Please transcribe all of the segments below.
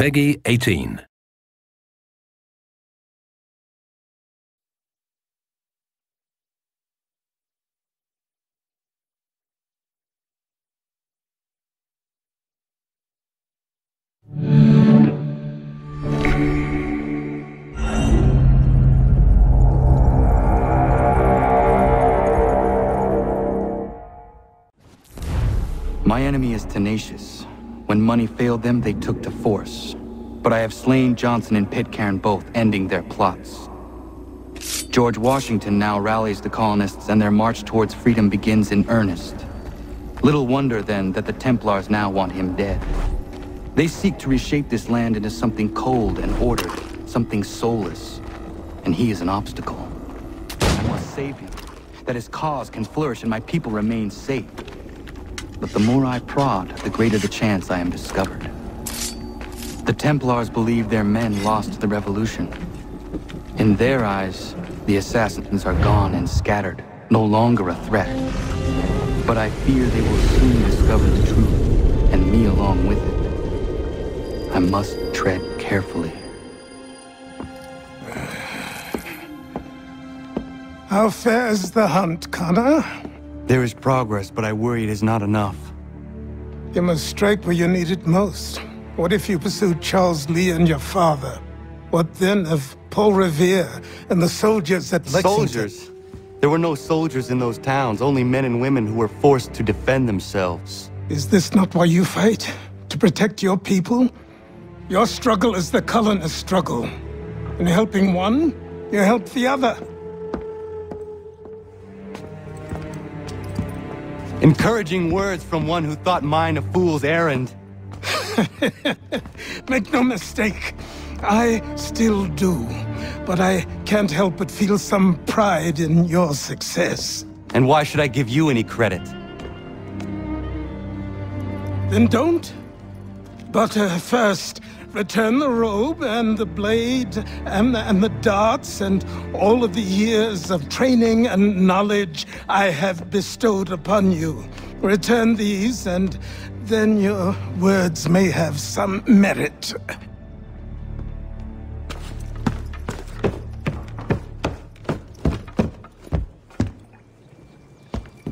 Peggy 18. My enemy is tenacious. When money failed them, they took to force. But I have slain Johnson and Pitcairn both, ending their plots. George Washington now rallies the colonists, and their march towards freedom begins in earnest. Little wonder, then, that the Templars now want him dead. They seek to reshape this land into something cold and ordered, something soulless. And he is an obstacle. I must save him, that his cause can flourish and my people remain safe. But the more I prod, the greater the chance I am discovered. The Templars believe their men lost the revolution. In their eyes, the assassins are gone and scattered, no longer a threat. But I fear they will soon discover the truth, and me along with it. I must tread carefully. How fares the hunt, Connor? There is progress, but I worry it is not enough. You must strike where you need it most. What if you pursued Charles Lee and your father? What then of Paul Revere and the soldiers at Lexington? Soldiers? There were no soldiers in those towns, only men and women who were forced to defend themselves. Is this not why you fight? To protect your people? Your struggle is the colonist struggle. In helping one, you help the other. Encouraging words from one who thought mine a fool's errand. Make no mistake, I still do. But I can't help but feel some pride in your success. And why should I give you any credit? Then don't. But first, return the robe and the blade and the darts and all of the years of training and knowledge I have bestowed upon you. Return these, and then your words may have some merit.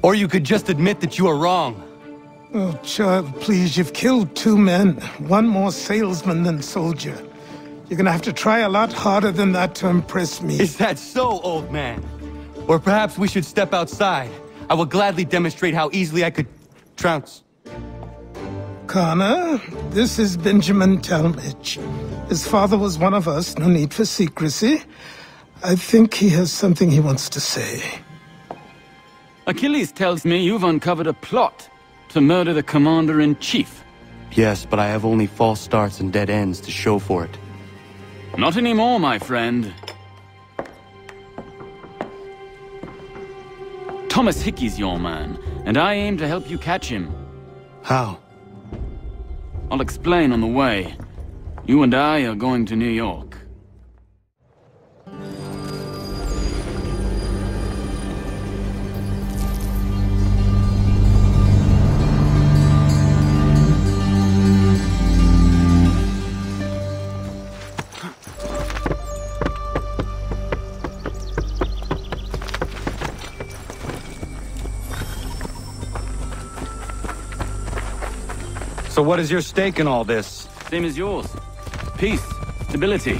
Or you could just admit that you are wrong. Oh, child, please, you've killed 2 men. One more salesman than soldier. You're gonna have to try a lot harder than that to impress me. Is that so, old man? Or perhaps we should step outside. I will gladly demonstrate how easily I could trounce. Connor, this is Benjamin Talmadge. His father was one of us, no need for secrecy. I think he has something he wants to say. Achilles tells me you've uncovered a plot to murder the Commander-in-Chief. Yes, but I have only false starts and dead ends to show for it. Not anymore, my friend. Thomas Hickey's your man, and I aim to help you catch him. How? I'll explain on the way. You and I are going to New York. So what is your stake in all this? Same as yours. Peace, stability.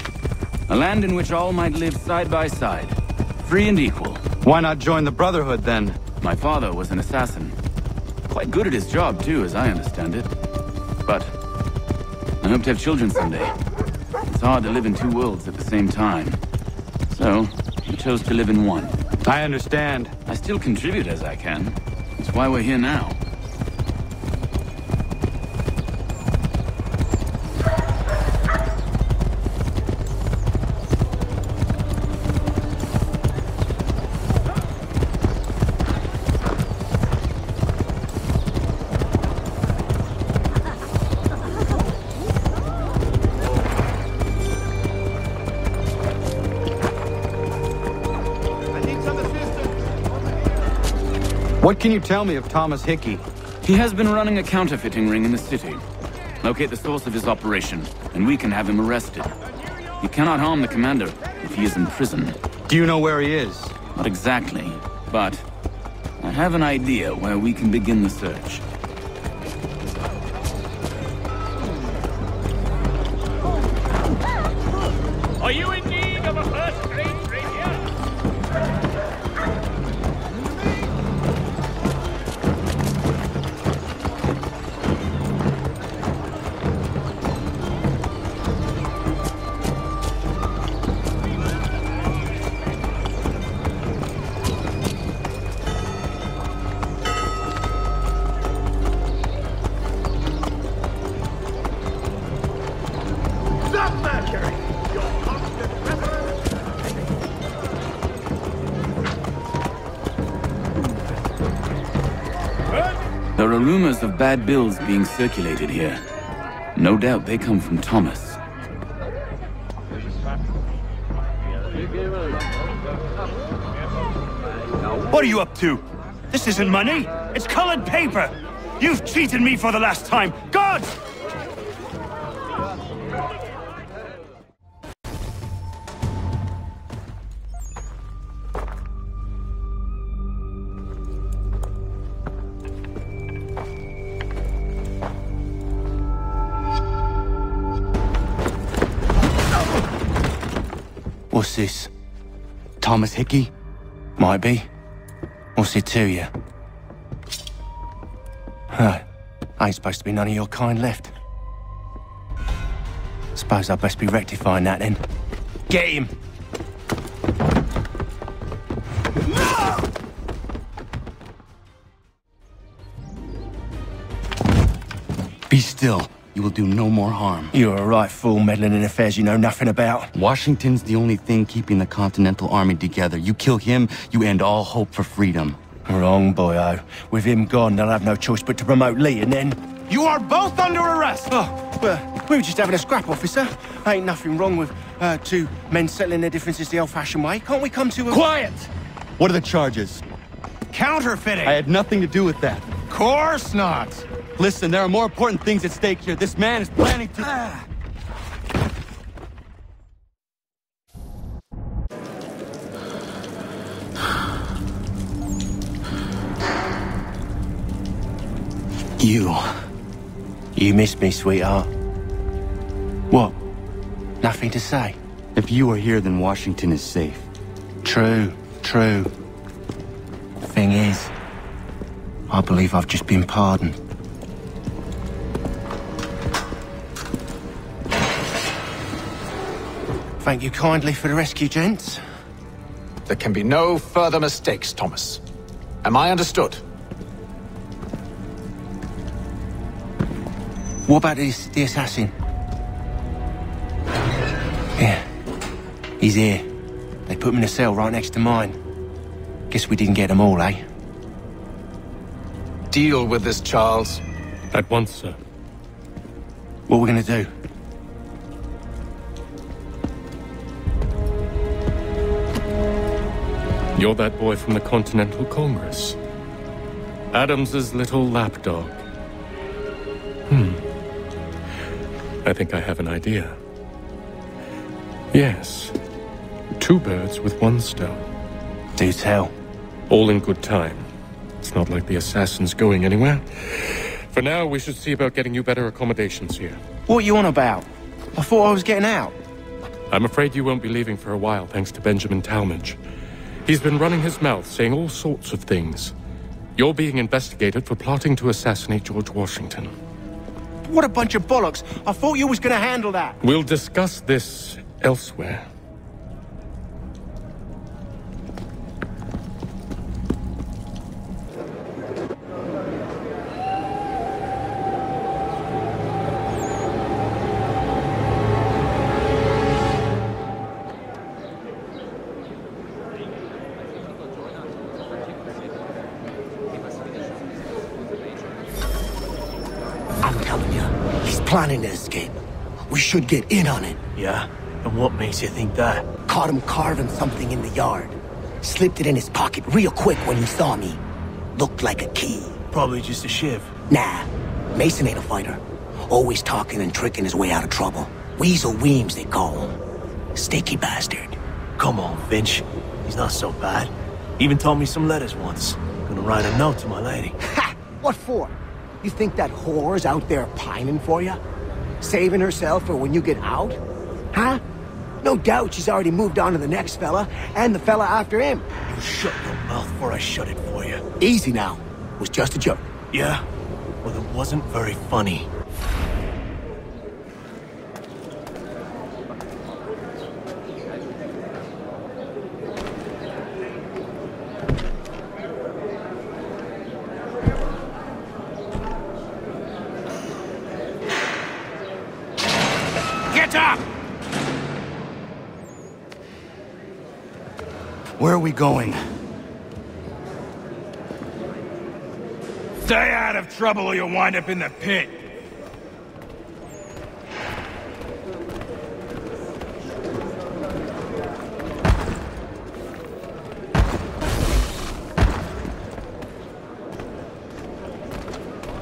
A land in which all might live side by side. Free and equal. Why not join the Brotherhood, then? My father was an assassin. Quite good at his job, too, as I understand it. But I hope to have children someday. It's hard to live in 2 worlds at the same time. So, I chose to live in one. I understand. I still contribute as I can. That's why we're here now. What can you tell me of Thomas Hickey? He has been running a counterfeiting ring in the city. Locate the source of his operation, and we can have him arrested. You cannot harm the commander if he is in prison. Do you know where he is? Not exactly, but I have an idea where we can begin the search. Are you in need of a first-rate radio? There are rumors of bad bills being circulated here. No doubt they come from Thomas. What are you up to? This isn't money. It's colored paper. You've cheated me for the last time. God! What's this? Thomas Hickey? Might be. What's it to you? Huh. Ain't supposed to be none of your kind left. Suppose I'd best be rectifying that then. Get him! Be still. You will do no more harm. You're a right fool meddling in affairs you know nothing about. Washington's the only thing keeping the Continental Army together. You kill him, you end all hope for freedom. Wrong, boyo. With him gone, they'll have no choice but to promote Lee, and then... You are both under arrest! Oh, well, we were just having a scrap, officer. Ain't nothing wrong with two men settling their differences the old-fashioned way. Can't we come to a... Quiet! What are the charges? Counterfeiting! I had nothing to do with that. Course not! Listen, there are more important things at stake here. This man is planning to... You missed me, sweetheart. What? Nothing to say? If you are here, then Washington is safe. True. Thing is, I believe I've just been pardoned. Thank you kindly for the rescue, gents. There can be no further mistakes, Thomas. Am I understood? What about the assassin? Yeah. He's here. They put him in a cell right next to mine. Guess we didn't get them all, eh? Deal with this, Charles. At once, sir. What are we gonna do? You're that boy from the Continental Congress. Adams's little lapdog. I think I have an idea. Yes. 2 birds with 1 stone. Do tell. All in good time. It's not like the assassin's going anywhere. For now, we should see about getting you better accommodations here. What are you on about? I thought I was getting out. I'm afraid you won't be leaving for a while, thanks to Benjamin Talmadge. He's been running his mouth, saying all sorts of things. You're being investigated for plotting to assassinate George Washington. What a bunch of bollocks. I thought you was gonna handle that. We'll discuss this elsewhere. Planning to escape. We should get in on it. Yeah? And what makes you think that? Caught him carving something in the yard. Slipped it in his pocket real quick when he saw me. Looked like a key. Probably just a shiv. Nah. Mason ain't a fighter. Always talking and tricking his way out of trouble. Weasel Weems, they call him. Stinky bastard. Come on, Finch. He's not so bad. Even told me some letters once. Gonna write a note to my lady. Ha! What for? You think that whore's out there pining for you? Saving herself for when you get out? Huh? No doubt she's already moved on to the next fella, and the fella after him. You shut your mouth before I shut it for you. Easy now. It was just a joke. Yeah? Well, it wasn't very funny. Get up! Where are we going? Stay out of trouble or you'll wind up in the pit.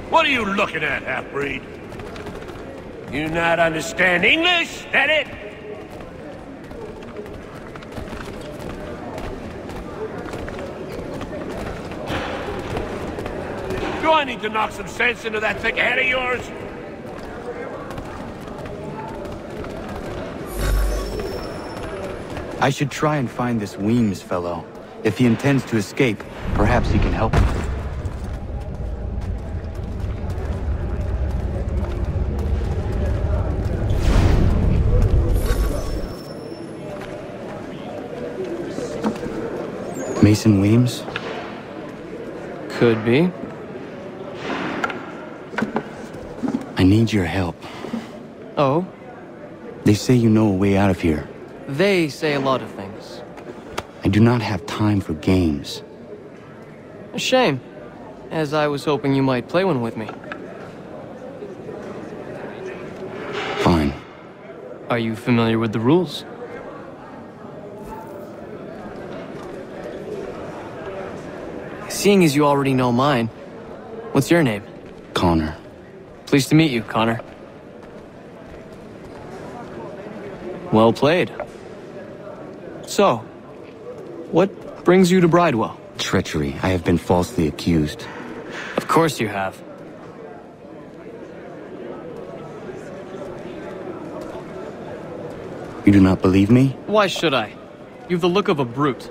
What are you looking at, half-breed? You not understand English, that it? Do I need to knock some sense into that thick head of yours? I should try and find this Weems fellow. If he intends to escape, perhaps he can help him. Mason Weems? Could be. I need your help. Oh? They say you know a way out of here. They say a lot of things. I do not have time for games. A shame, as I was hoping you might play one with me. Fine. Are you familiar with the rules? Seeing as you already know mine, what's your name? Connor. Pleased to meet you, Connor. Well played. So, what brings you to Bridewell? Treachery. I have been falsely accused. Of course you have. You do not believe me? Why should I? You've the look of a brute.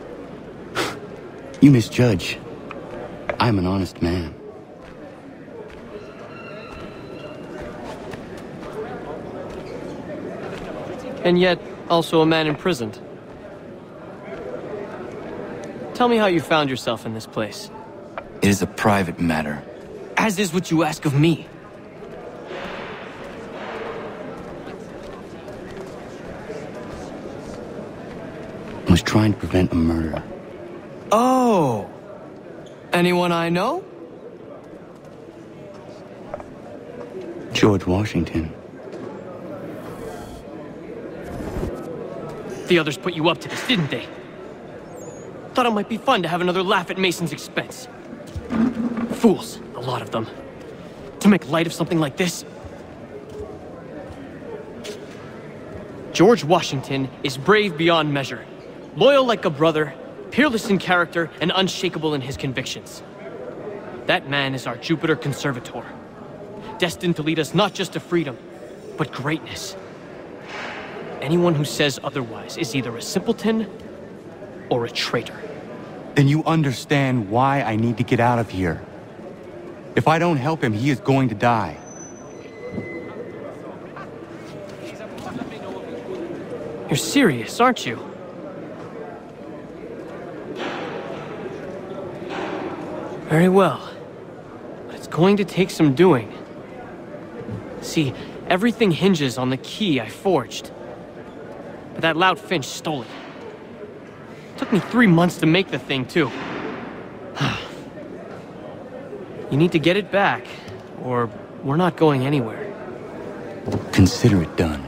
You misjudge. I'm an honest man. And yet, also a man imprisoned. Tell me how you found yourself in this place. It is a private matter. As is what you ask of me. I was trying to prevent a murder. Oh! Anyone I know? George Washington. The others put you up to this, didn't they? Thought it might be fun to have another laugh at Mason's expense. Fools, a lot of them. To make light of something like this. George Washington is brave beyond measure, loyal like a brother, peerless in character, and unshakable in his convictions. That man is our Jupiter Conservator, destined to lead us not just to freedom, but greatness. Anyone who says otherwise is either a simpleton or a traitor. Then you understand why I need to get out of here. If I don't help him, he is going to die. You're serious, aren't you? Very well. But it's going to take some doing. See, everything hinges on the key I forged. But that loud Finch stole it. Took me 3 months to make the thing, too. You need to get it back, or we're not going anywhere. Consider it done.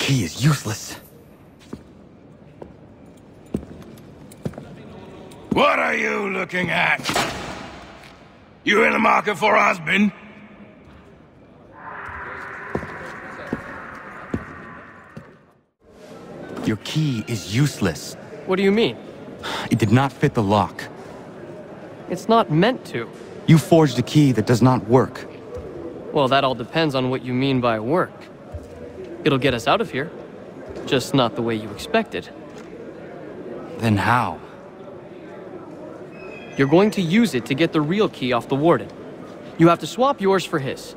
key is useless. What are you looking at? You in the market for a husband? Your key is useless. What do you mean? It did not fit the lock. It's not meant to. You forged a key that does not work. Well, that all depends on what you mean by work. It'll get us out of here. Just not the way you expected. Then how? You're going to use it to get the real key off the warden. You have to swap yours for his.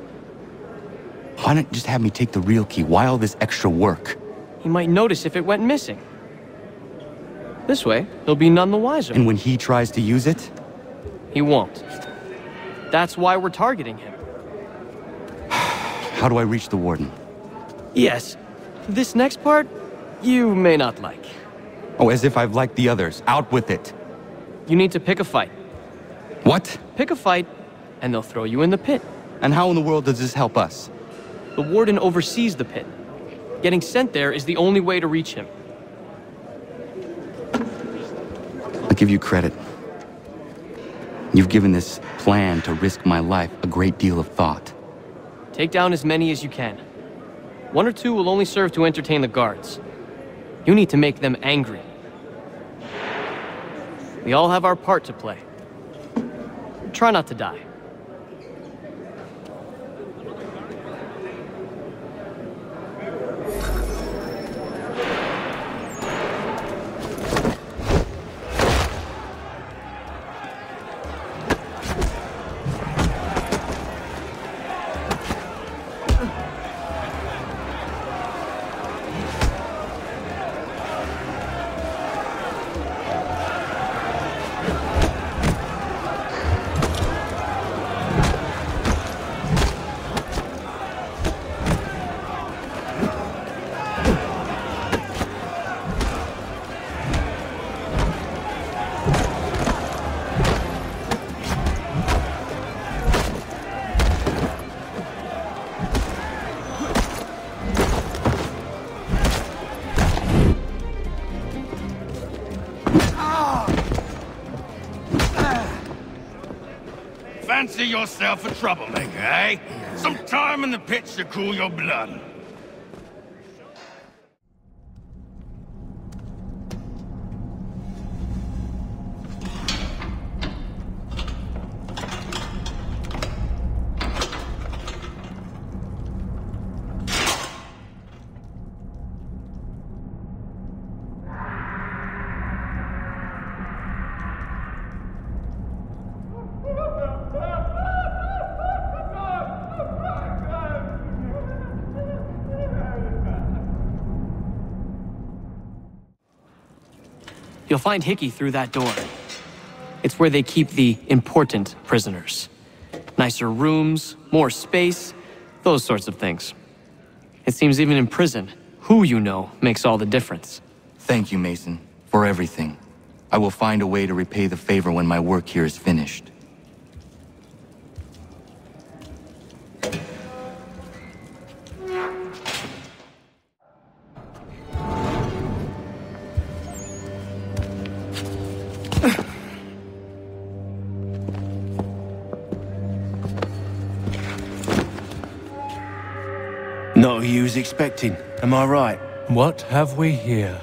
Why not just have me take the real key? Why all this extra work? He might notice if it went missing. This way, he'll be none the wiser. And when he tries to use it? He won't. That's why we're targeting him. How do I reach the warden? Yes. This next part, you may not like. Oh, as if I've liked the others. Out with it. You need to pick a fight. What? Pick a fight, and they'll throw you in the pit. And how in the world does this help us? The warden oversees the pit. Getting sent there is the only way to reach him. I give you credit. You've given this plan to risk my life a great deal of thought. Take down as many as you can. 1 or 2 will only serve to entertain the guards. You need to make them angry. We all have our part to play. Try not to die. Fancy yourself a troublemaker, eh? Some time in the pits to cool your blood. You'll find Hickey through that door. It's where they keep the important prisoners. Nicer rooms, more space, those sorts of things. It seems even in prison, who you know makes all the difference. Thank you, Mason, for everything. I will find a way to repay the favor when my work here is finished. Not who you was expecting, am I right? What have we here?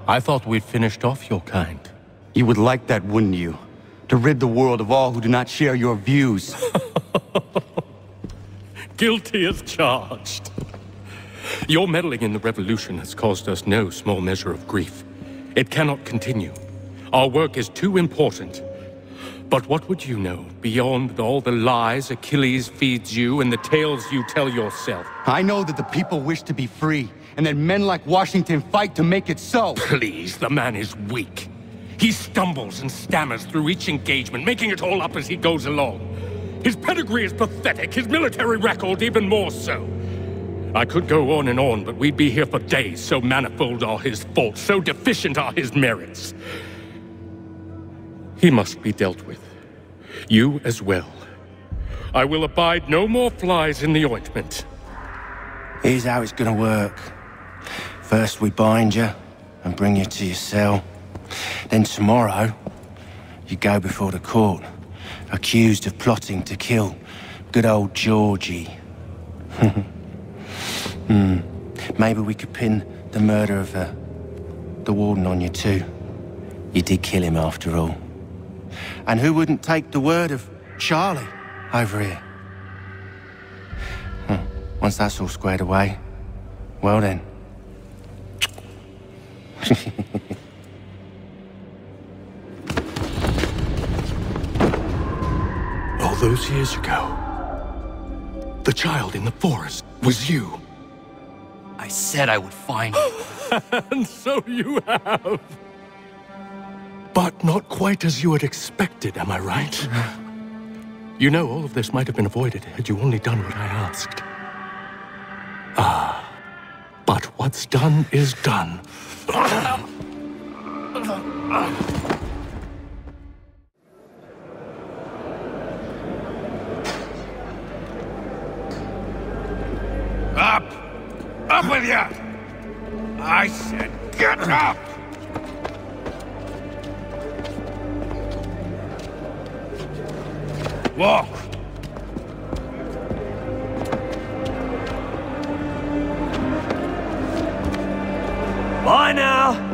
I thought we'd finished off your kind. You would like that, wouldn't you? To rid the world of all who do not share your views. Guilty as charged. Your meddling in the revolution has caused us no small measure of grief. It cannot continue. Our work is too important. But what would you know beyond all the lies Achilles feeds you and the tales you tell yourself? I know that the people wish to be free, and that men like Washington fight to make it so. Please, the man is weak. He stumbles and stammers through each engagement, making it all up as he goes along. His pedigree is pathetic, his military record even more so. I could go on and on, but we'd be here for days, so manifold are his faults, so deficient are his merits. He must be dealt with. You as well. I will abide no more flies in the ointment. Here's how it's gonna work. First we bind you and bring you to your cell. Then tomorrow, you go before the court, accused of plotting to kill good old Georgie. Maybe we could pin the murder of the warden on you too. You did kill him after all. And who wouldn't take the word of Charlie over here? Once that's all squared away, well then. All those years ago, the child in the forest was you. I said I would find you. And so you have. But not quite as you had expected, am I right? You know, all of this might have been avoided had you only done what I asked. But what's done is done. Up! Up with you! I said get up! Walk! Bye now!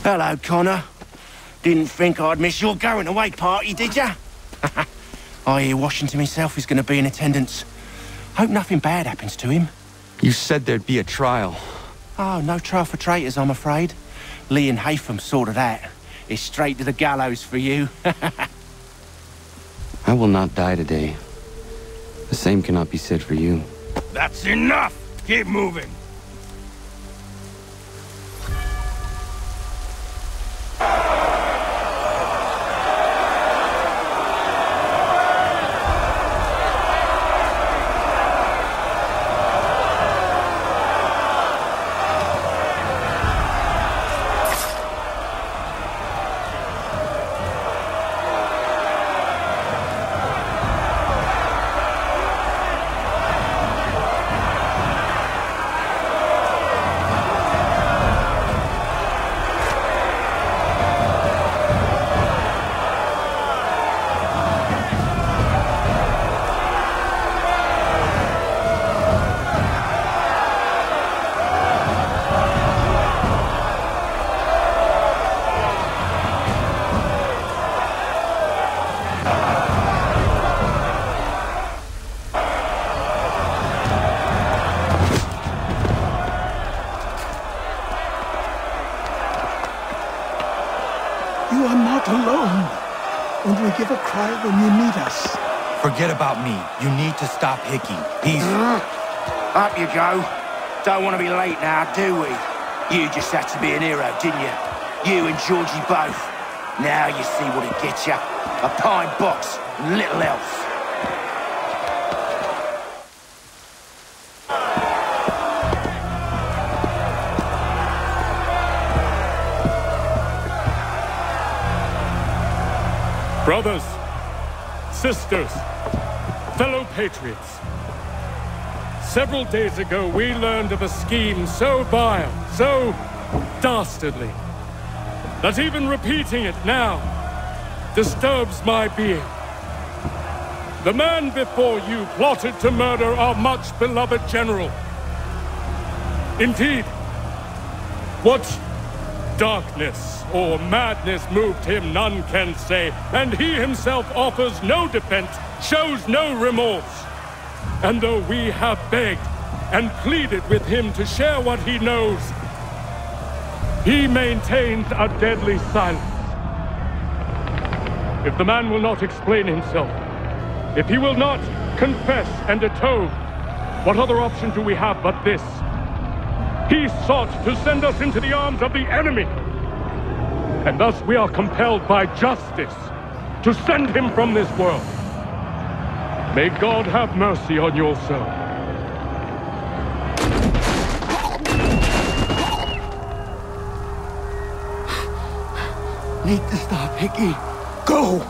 Hello, Connor. Didn't think I'd miss your going-away party, did ya? I hear Washington himself is going to be in attendance. Hope nothing bad happens to him. You said there'd be a trial. Oh, no trial for traitors, I'm afraid. Lee and Haytham sorted that. It's straight to the gallows for you. I will not die today. The same cannot be said for you. That's enough! Keep moving! You are not alone. Only give a cry when you need us. Forget about me. You need to stop Hickey. He's... Up you go. Don't want to be late now, do we? You just had to be an hero, didn't you? You and Georgie both. Now you see what it gets you. A pine box and little else. Brothers, sisters, fellow patriots. Several days ago, we learned of a scheme so vile, so dastardly. that even repeating it now disturbs my being. The man before you plotted to murder our much-beloved general. Indeed, what darkness or madness moved him, none can say, and he himself offers no defense, shows no remorse. And though we have begged and pleaded with him to share what he knows, he maintains a deadly silence. If the man will not explain himself, if he will not confess and atone, what other option do we have but this? He sought to send us into the arms of the enemy. And thus we are compelled by justice to send him from this world. May God have mercy on your soul. Need to stop, Hickey. Go!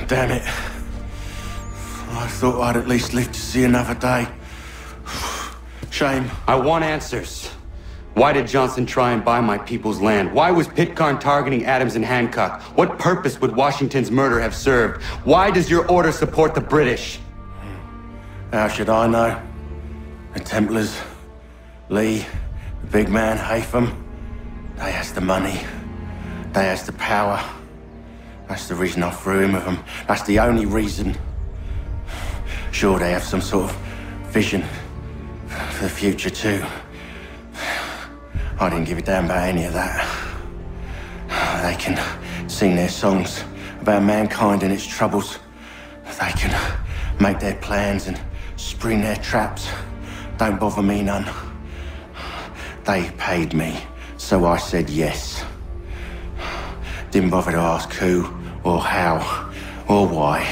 Damn it. I thought I'd at least live to see another day. Shame. I want answers. Why did Johnson try and buy my people's land? Why was Pitcairn targeting Adams and Hancock? What purpose would Washington's murder have served? Why does your order support the British? How should I know? The Templars, Lee, the big man, Haytham, they has the money. They has the power. That's the reason I threw in with them. That's the only reason. Sure, they have some sort of vision for the future too. I didn't give a damn about any of that. They can sing their songs about mankind and its troubles. They can make their plans and spring their traps. Don't bother me none. They paid me, so I said yes. Didn't bother to ask who, or how, or why.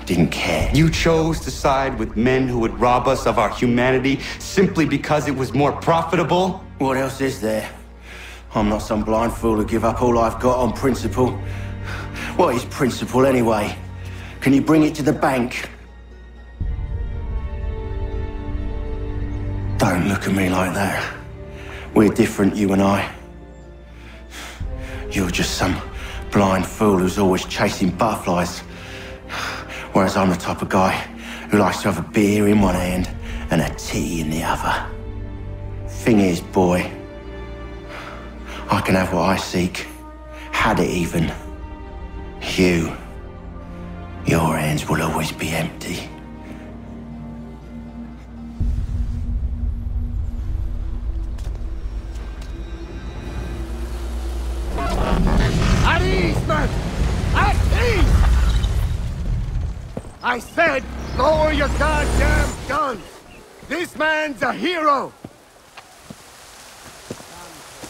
Didn't care. You chose to side with men who would rob us of our humanity simply because it was more profitable? What else is there? I'm not some blind fool to give up all I've got on principle. What is principle anyway? Can you bring it to the bank? Don't look at me like that. We're different, you and I. You're just some blind fool who's always chasing butterflies. Whereas I'm the type of guy who likes to have a beer in one hand and a tea in the other. Thing is, boy, I can have what I seek. Had it even. Your hands will always be empty. At ease, man! At ease! I said, lower your goddamn guns! This man's a hero!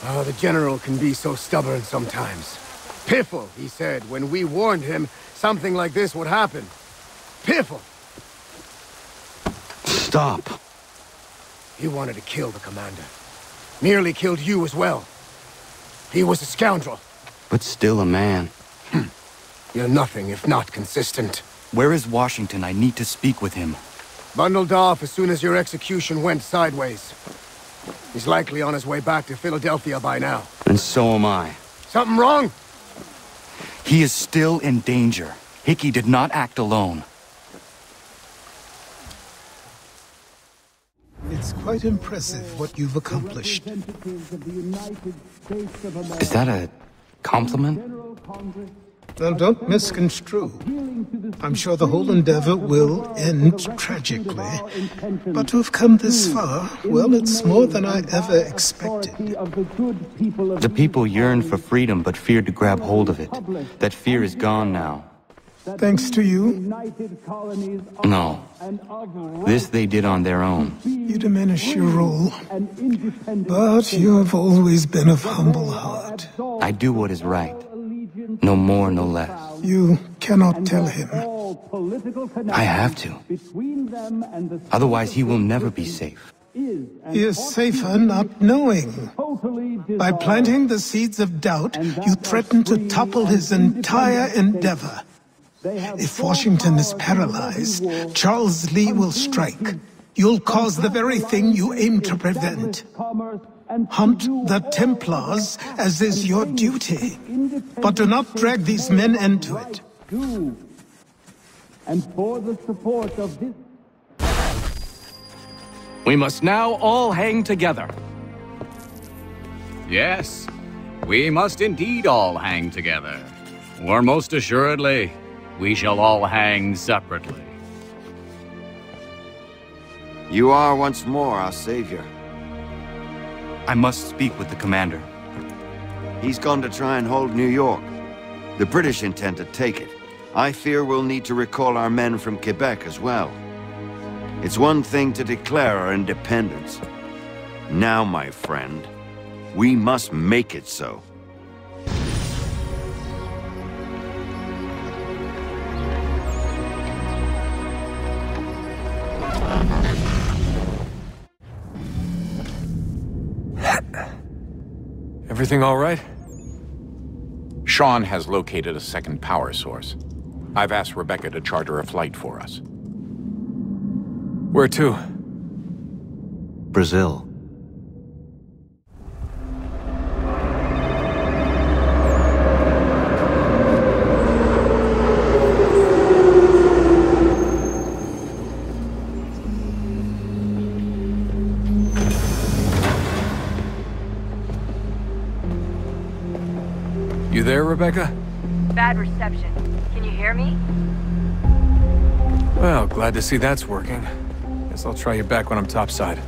Oh, the General can be so stubborn sometimes. Piffle, he said, when we warned him something like this would happen. Piffle! Stop. He wanted to kill the commander. Nearly killed you as well. He was a scoundrel. But still a man. You're nothing if not consistent. Where is Washington? I need to speak with him. Bundled off as soon as your execution went sideways. He's likely on his way back to Philadelphia by now. And so am I. Something wrong? He is still in danger. Hickey did not act alone. It's quite impressive what you've accomplished. Is that a compliment? Well, don't misconstrue. I'm sure the whole endeavor will end tragically. But to have come this far, well, it's more than I ever expected. The people yearned for freedom but feared to grab hold of it. That fear is gone now. Thanks to you? No. This they did on their own. You diminish your role. But you have always been of humble heart. I do what is right. No more, no less. You cannot tell him. I have to. Otherwise, he will never be safe. He is safer not knowing. By planting the seeds of doubt, you threaten to topple his entire endeavor. If Washington is paralyzed, Charles Lee will strike. You'll cause the very thing you aim to prevent. Hunt the Templars, as is your duty. But do not drag these men into it. And for the support of this... We must now all hang together. Yes, we must indeed all hang together. Or most assuredly, we shall all hang separately. You are once more our savior. I must speak with the commander. He's gone to try and hold New York. The British intend to take it. I fear we'll need to recall our men from Quebec as well. It's one thing to declare our independence. Now, my friend, we must make it so. Everything all right? Sean has located a second power source. I've asked Rebecca to charter a flight for us. Where to? Brazil. You there, Rebecca? Bad reception. Can you hear me? Well, glad to see that's working. Guess I'll try you back when I'm topside.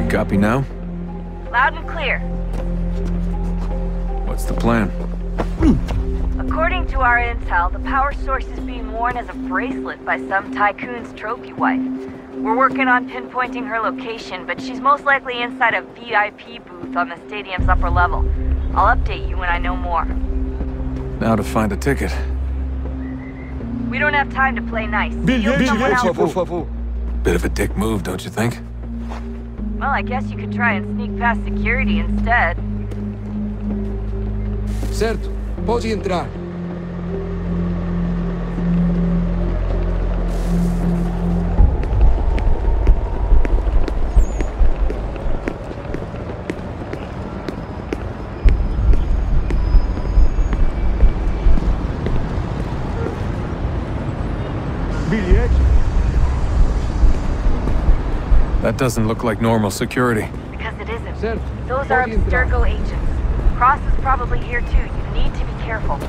Copy now? Loud and clear. What's the plan? According to our intel, the power source is being worn as a bracelet by some tycoon's trophy wife. We're working on pinpointing her location, but she's most likely inside a VIP booth on the stadium's upper level. I'll update you when I know more. Now to find a ticket. We don't have time to play nice. You're someone else. Bit of a dick move, don't you think? Well, I guess you could try and sneak past security instead. Certo, pode entrar. That doesn't look like normal security. Because it isn't. Those are Abstergo agents. Cross is probably here too. You need to be careful.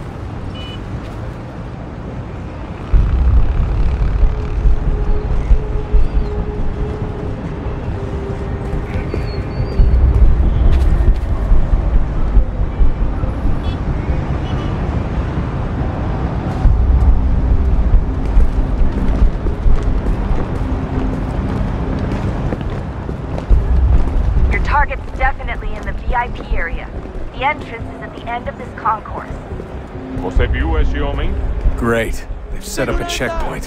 Target's definitely in the VIP area. The entrance is at the end of this concourse. Você viu esse homem? Great. They've set up a checkpoint.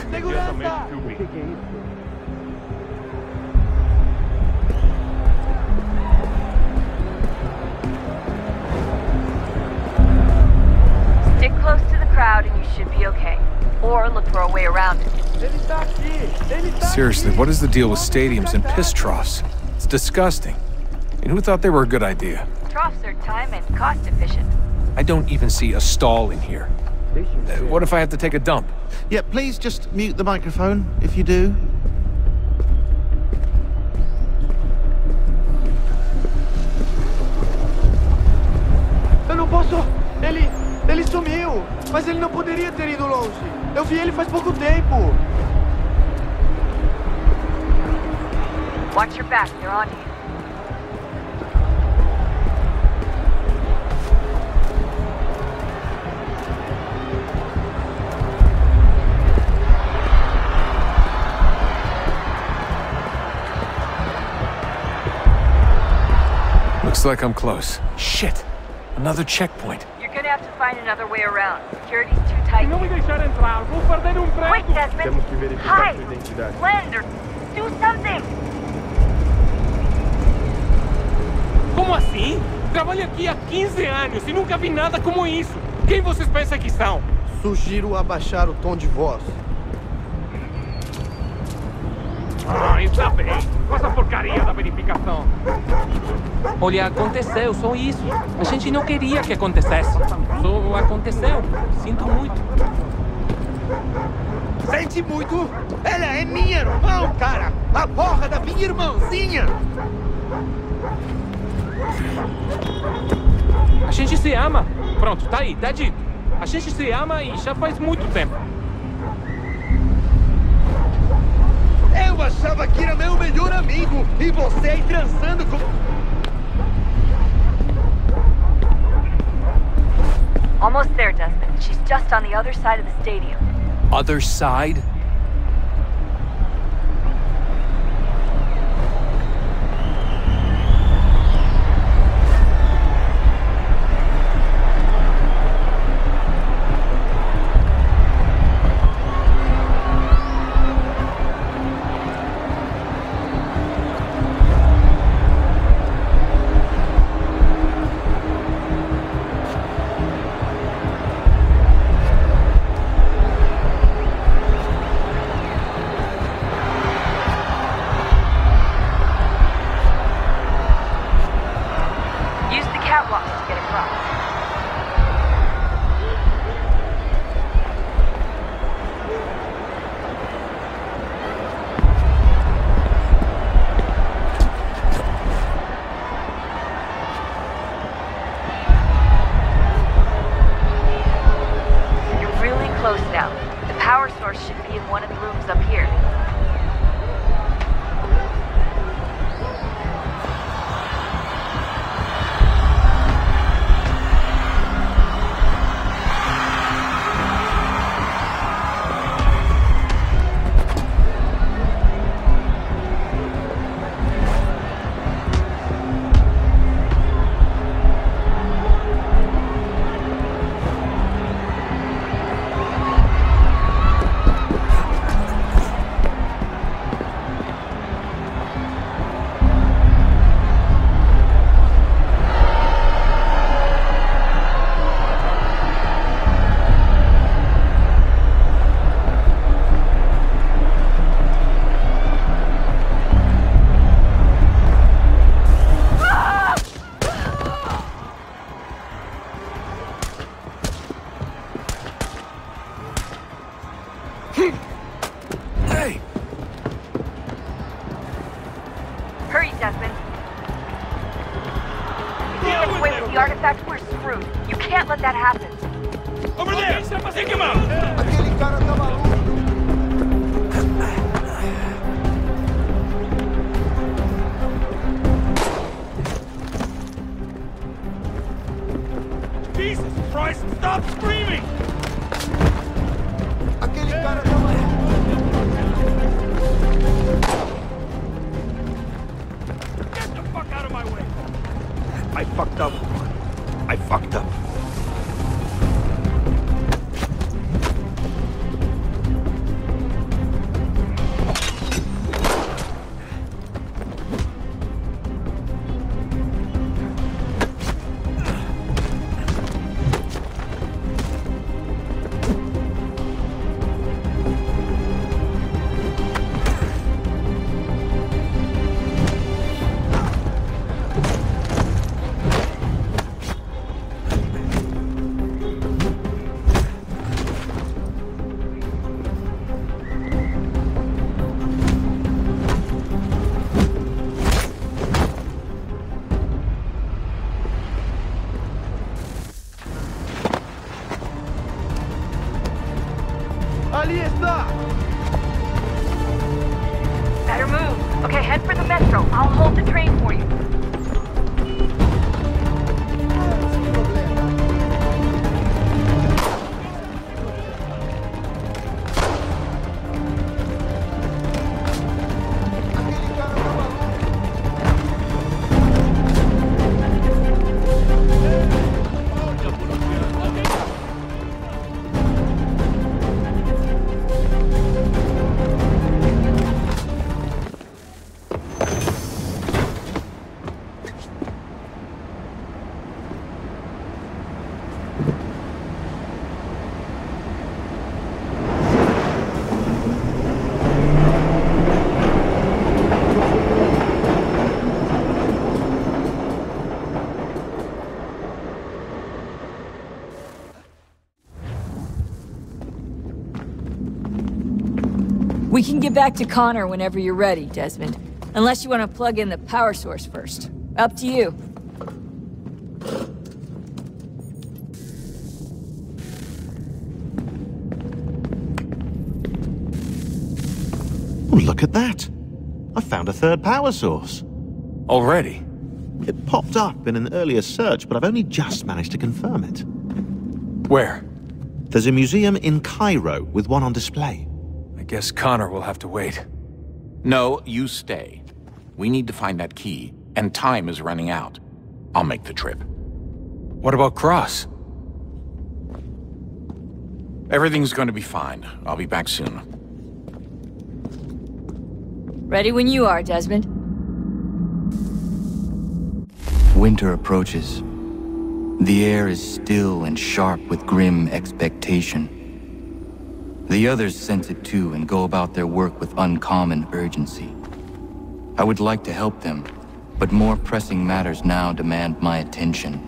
Stick close to the crowd and you should be okay. Or look for a way around it. Seriously, what is the deal with stadiums and piss troughs? It's disgusting. And who thought they were a good idea? Troughs are time and cost efficient. I don't even see a stall in here. What if I have to take a dump? Yeah, please just mute the microphone if you do. Eu não posso... Ele sumiu! Mas ele não poderia ter ido longe. Eu vi ele faz pouco tempo. Watch your back, they're on you. Looks like I'm close. Shit! Another checkpoint. You're gonna have to find another way around. Security's too tight. Não me deixar entrar, vou perder emprego. Quick, Desmond! Hide! Blend or do something! Como assim? Trabalho aqui há 15 anos e nunca vi nada como isso. Quem vocês pensam que são? Sugiro abaixar o tom de voz. Ainda bem. Com essa porcaria da verificação. Olha, aconteceu, só isso. A gente não queria que acontecesse. Só aconteceu. Sinto muito. Sente muito? Ela é minha irmã, cara! A porra da minha irmãzinha! A gente se ama. Pronto, tá aí, tá dito. A gente se ama e já faz muito tempo. Eu achava que era meu melhor amigo e você aí transando com... Almost there, Desmond. She's just on the other side of the stadium. Other side? Ali está! Better move. Okay, head for the metro. I'll hold the train for you. We can get back to Connor whenever you're ready, Desmond. Unless you want to plug in the power source first. Up to you. Oh, look at that! I found a third power source. Already? It popped up in an earlier search, but I've only just managed to confirm it. Where? There's a museum in Cairo with one on display. I guess Connor will have to wait. No, you stay. We need to find that key, and time is running out. I'll make the trip. What about Cross? Everything's going to be fine. I'll be back soon. Ready when you are, Desmond. Winter approaches. The air is still and sharp with grim expectation. The others sense it too and go about their work with uncommon urgency. I would like to help them, but more pressing matters now demand my attention.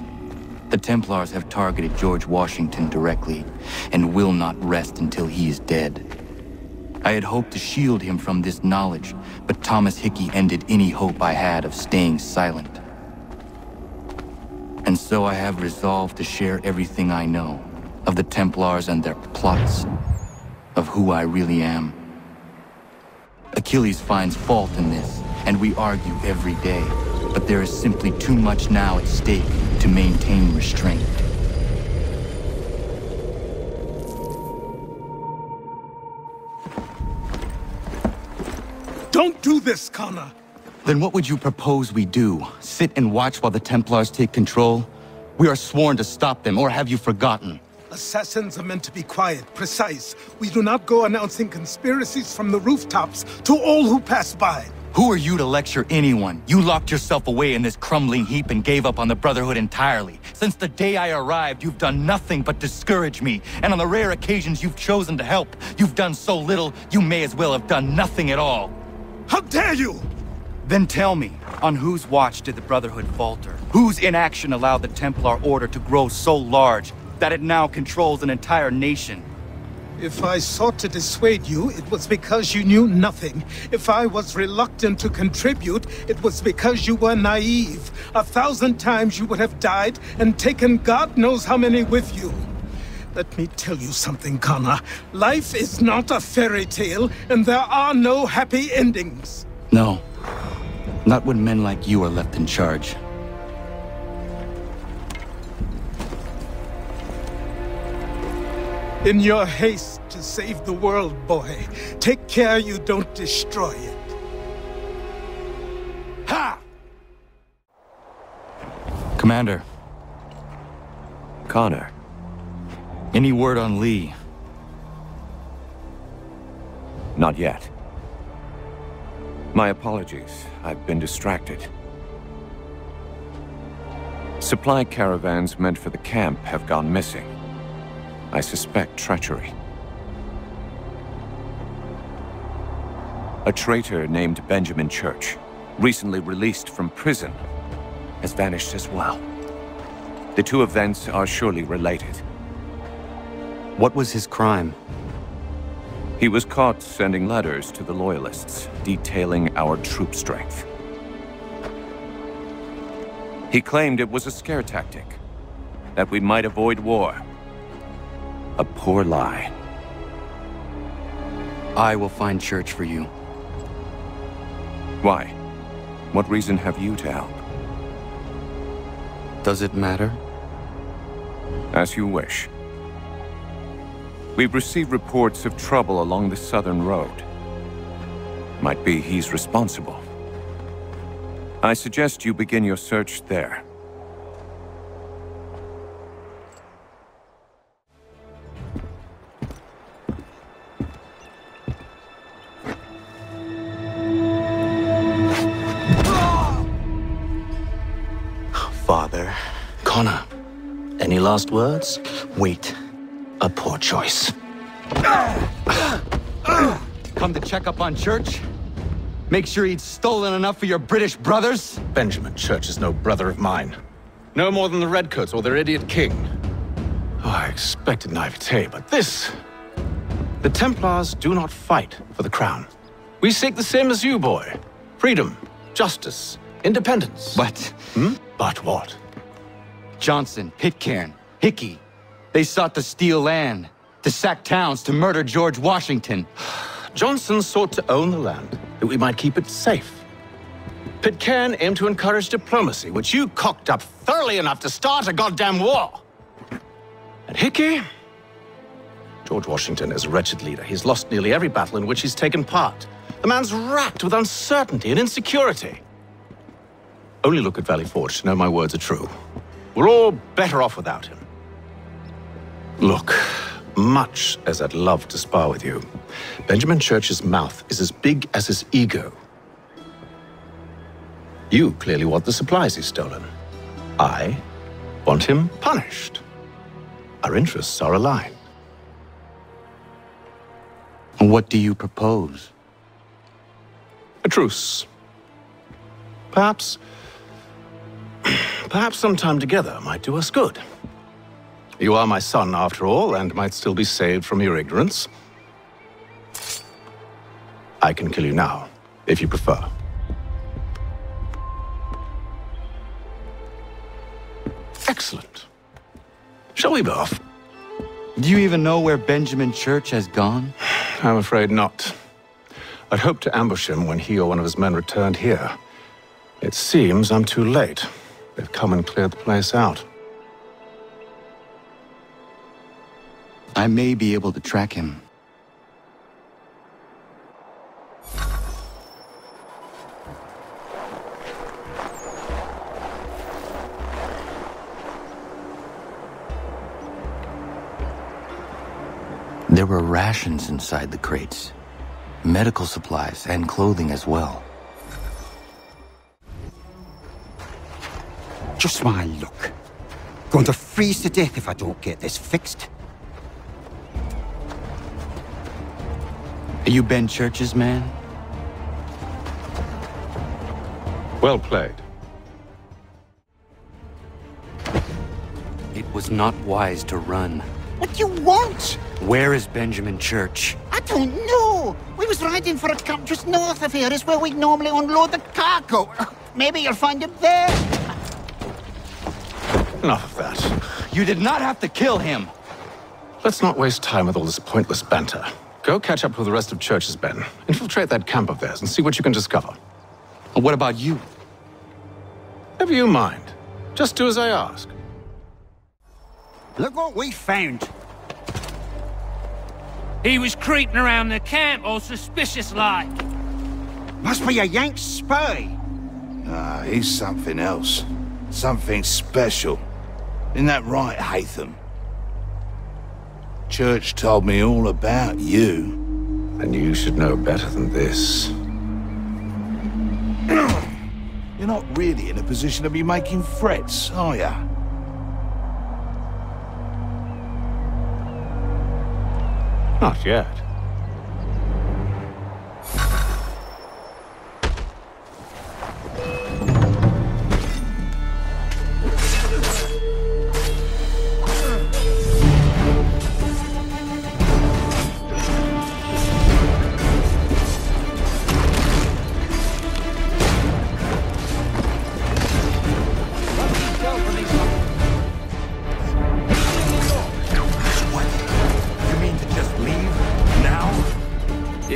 The Templars have targeted George Washington directly, and will not rest until he is dead. I had hoped to shield him from this knowledge, but Thomas Hickey ended any hope I had of staying silent. And so I have resolved to share everything I know of the Templars and their plots, of who I really am. Achilles finds fault in this, and we argue every day, but there is simply too much now at stake to maintain restraint. Don't do this, Connor! Then what would you propose we do? Sit and watch while the Templars take control? We are sworn to stop them, or have you forgotten? Assassins are meant to be quiet, precise. We do not go announcing conspiracies from the rooftops to all who pass by. Who are you to lecture anyone? You locked yourself away in this crumbling heap and gave up on the Brotherhood entirely. Since the day I arrived, you've done nothing but discourage me. And on the rare occasions you've chosen to help, you've done so little, you may as well have done nothing at all. How dare you! Then tell me, on whose watch did the Brotherhood falter? Whose inaction allowed the Templar Order to grow so large that it now controls an entire nation? If I sought to dissuade you, it was because you knew nothing. If I was reluctant to contribute, it was because you were naive. 1,000 times you would have died and taken God knows how many with you. Let me tell you something, Connor. Life is not a fairy tale, and there are no happy endings. No. Not when men like you are left in charge. In your haste to save the world, boy, take care you don't destroy it. Ha! Commander. Connor. Any word on Lee? Not yet. My apologies. I've been distracted. Supply caravans meant for the camp have gone missing. I suspect treachery. A traitor named Benjamin Church, recently released from prison, has vanished as well. The two events are surely related. What was his crime? He was caught sending letters to the Loyalists, detailing our troop strength. He claimed it was a scare tactic, that we might avoid war. A poor lie. I will find Church for you. Why? What reason have you to help? Does it matter? As you wish. We've received reports of trouble along the southern road. Might be he's responsible. I suggest you begin your search there. Father. Connor, any last words? Wait. A poor choice. Come to check up on Church? Make sure he'd stolen enough for your British brothers? Benjamin Church is no brother of mine. No more than the Redcoats or their idiot king. Oh, I expected naivete, but this... The Templars do not fight for the crown. We seek the same as you, boy. Freedom, justice, independence. But... But what? Johnson, Pitcairn, Hickey. They sought to steal land, to sack towns, to murder George Washington. Johnson sought to own the land, that we might keep it safe. Pitcairn aimed to encourage diplomacy, which you cocked up thoroughly enough to start a goddamn war. And Hickey? George Washington is a wretched leader. He's lost nearly every battle in which he's taken part. The man's racked with uncertainty and insecurity. Only look at Valley Forge to know my words are true. We're all better off without him. Look, much as I'd love to spar with you, Benjamin Church's mouth is as big as his ego. You clearly want the supplies he's stolen. I want him punished. Our interests are aligned. What do you propose? A truce. Perhaps some time together might do us good. You are my son, after all, and might still be saved from your ignorance. I can kill you now, if you prefer. Excellent. Shall we be off? Do you even know where Benjamin Church has gone? I'm afraid not. I'd hoped to ambush him when he or one of his men returned here. It seems I'm too late. They've come and cleared the place out. I may be able to track him. There were rations inside the crates, medical supplies and clothing as well. Just my luck. Going to freeze to death if I don't get this fixed. Are you Ben Church's man? Well played. It was not wise to run. What do you want? Where is Benjamin Church? I don't know. We was riding for a camp just north of here. Is where we normally unload the cargo. Maybe you'll find him there. Enough of that. You did not have to kill him. Let's not waste time with all this pointless banter. Go catch up with the rest of Church's men. Infiltrate that camp of theirs and see what you can discover. And what about you? Never you mind. Just do as I ask. Look what we found. He was creeping around the camp all suspicious-like. Must be a Yank spy. Ah, he's something else. Something special. Isn't that right, Hatham? Church told me all about you. And you should know better than this. You're not really in a position to be making threats, are ya? Not yet.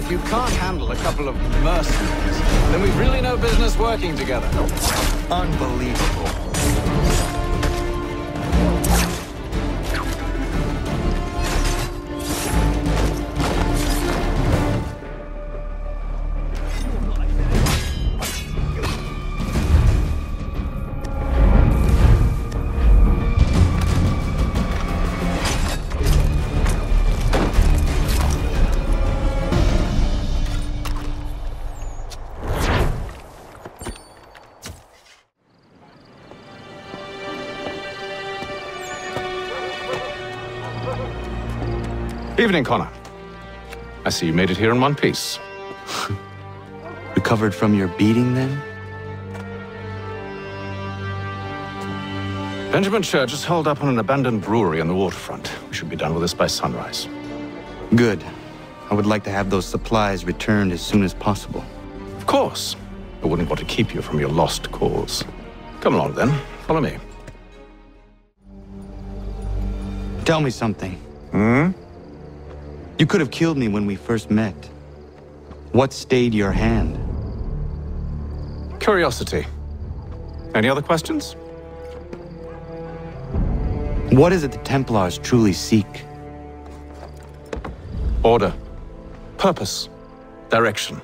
If you can't handle a couple of mercenaries, then we've really no business working together. Unbelievable. Evening, Connor. I see you made it here in one piece. Recovered from your beating, then? Benjamin Church is holed up on an abandoned brewery on the waterfront. We should be done with this by sunrise. Good. I would like to have those supplies returned as soon as possible. Of course. I wouldn't want to keep you from your lost cause. Come along, then. Follow me. Tell me something. Hmm? You could have killed me when we first met. What stayed your hand? Curiosity. Any other questions? What is it the Templars truly seek? Order. Purpose. Direction.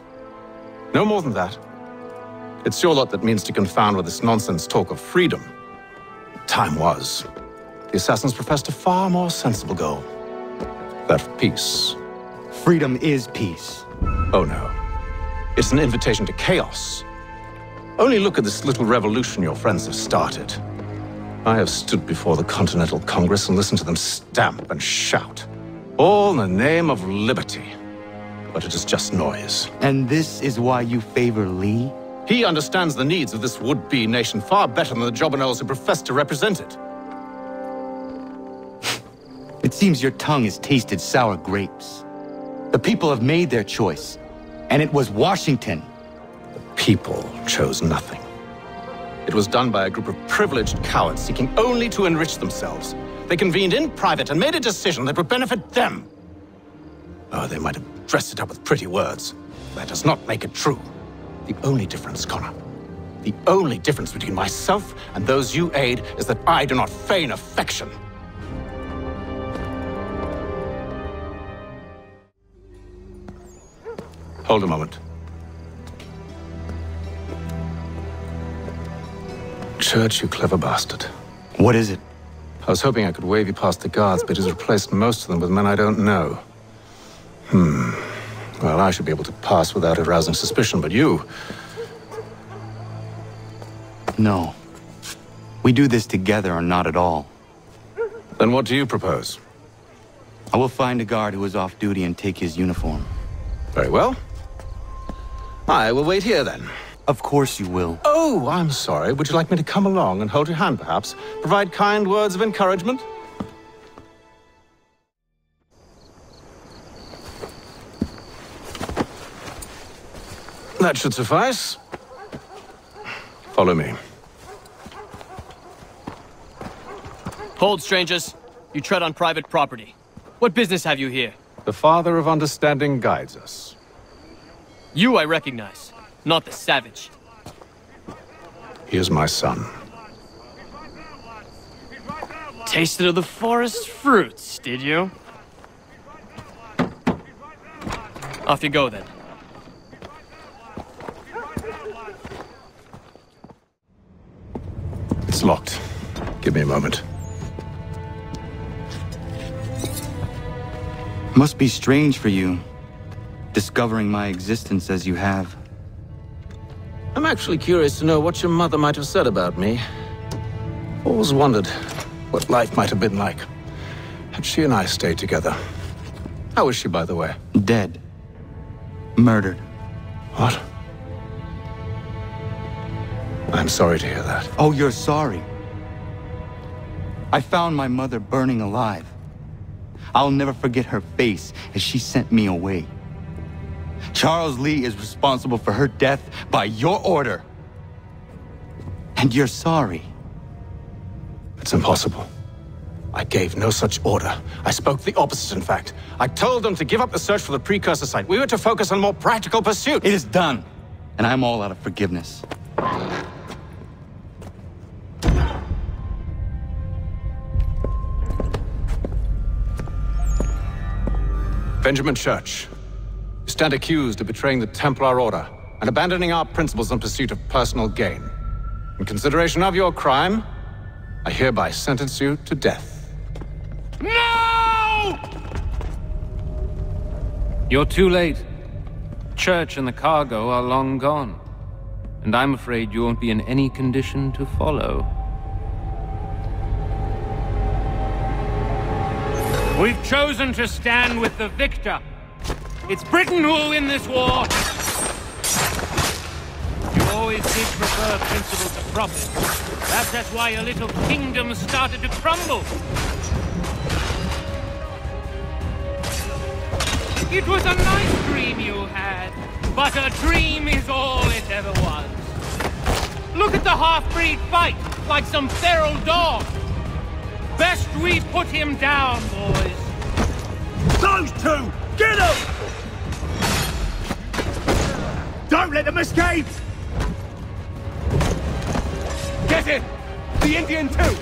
No more than that. It's your lot that means to confound with this nonsense talk of freedom. Time was. The assassins professed a far more sensible goal. That of peace. Freedom is peace. Oh no. It's an invitation to chaos. Only look at this little revolution your friends have started. I have stood before the Continental Congress and listened to them stamp and shout. All in the name of liberty. But it is just noise. And this is why you favor Lee? He understands the needs of this would-be nation far better than the jobberknolls who profess to represent it. It seems your tongue has tasted sour grapes. The people have made their choice, and it was Washington. The people chose nothing. It was done by a group of privileged cowards seeking only to enrich themselves. They convened in private and made a decision that would benefit them. Oh, they might have dressed it up with pretty words. That does not make it true. The only difference, Connor, the only difference between myself and those you aid is that I do not feign affection. Hold a moment. Church, you clever bastard. What is it? I was hoping I could wave you past the guards, but he's replaced most of them with men I don't know. Well, I should be able to pass without arousing suspicion, but you... No. We do this together or not at all. Then what do you propose? I will find a guard who is off duty and take his uniform. Very well. I will wait here, then. Of course you will. Oh, I'm sorry. Would you like me to come along and hold your hand, perhaps? Provide kind words of encouragement? That should suffice. Follow me. Hold, strangers. You tread on private property. What business have you here? The Father of Understanding guides us. You I recognize, not the savage. He is my son. Tasted of the forest fruits, did you? Off you go, then. It's locked. Give me a moment. Must be strange for you, discovering my existence as you have. I'm actually curious to know what your mother might have said about me. Always wondered what life might have been like had she and I stayed together. How is she, by the way? Dead. Murdered. What? I'm sorry to hear that. Oh, you're sorry? I found my mother burning alive. I'll never forget her face as she sent me away. Charles Lee is responsible for her death by your order. And you're sorry. It's impossible. I gave no such order. I spoke the opposite, in fact. I told them to give up the search for the precursor site. We were to focus on more practical pursuit. It is done, and I'm all out of forgiveness. Benjamin Church, you stand accused of betraying the Templar Order and abandoning our principles in pursuit of personal gain. In consideration of your crime, I hereby sentence you to death. No! You're too late. Church and the cargo are long gone. And I'm afraid you won't be in any condition to follow. We've chosen to stand with the victor. It's Britain who will win this war. You always did prefer principle to profit. Perhaps that's why your little kingdom started to crumble. It was a nice dream you had, but a dream is all it ever was. Look at the half-breed fight, like some feral dog. Best we put him down, boys. Those two! Get them! Don't let them escape! Get it! The Indian too!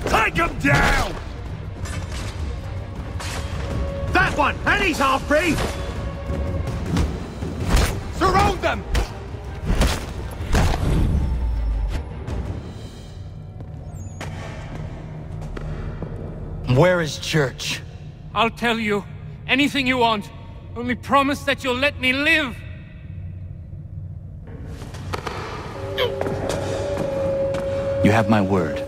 Take them down! That one! And he's half-breed! Surround them! Where is Church? I'll tell you. Anything you want. Only promise that you'll let me live. You have my word.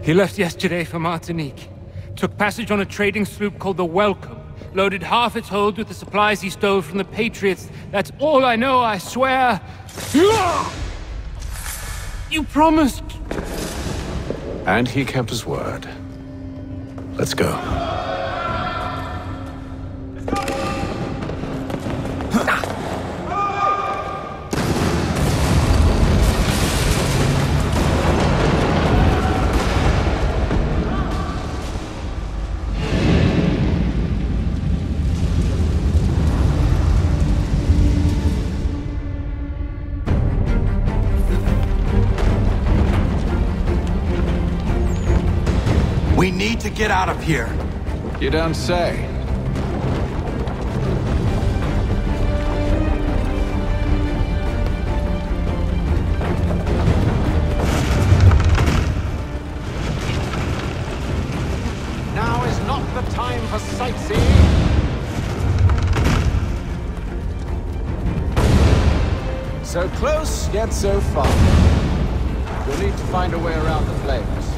He left yesterday for Martinique. Took passage on a trading sloop called the Welcome. Loaded half its hold with the supplies he stole from the Patriots. That's all I know, I swear. You promised. And he kept his word. Let's go. We need to get out of here. You don't say. Now is not the time for sightseeing. So close, yet so far. We'll need to find a way around the flames.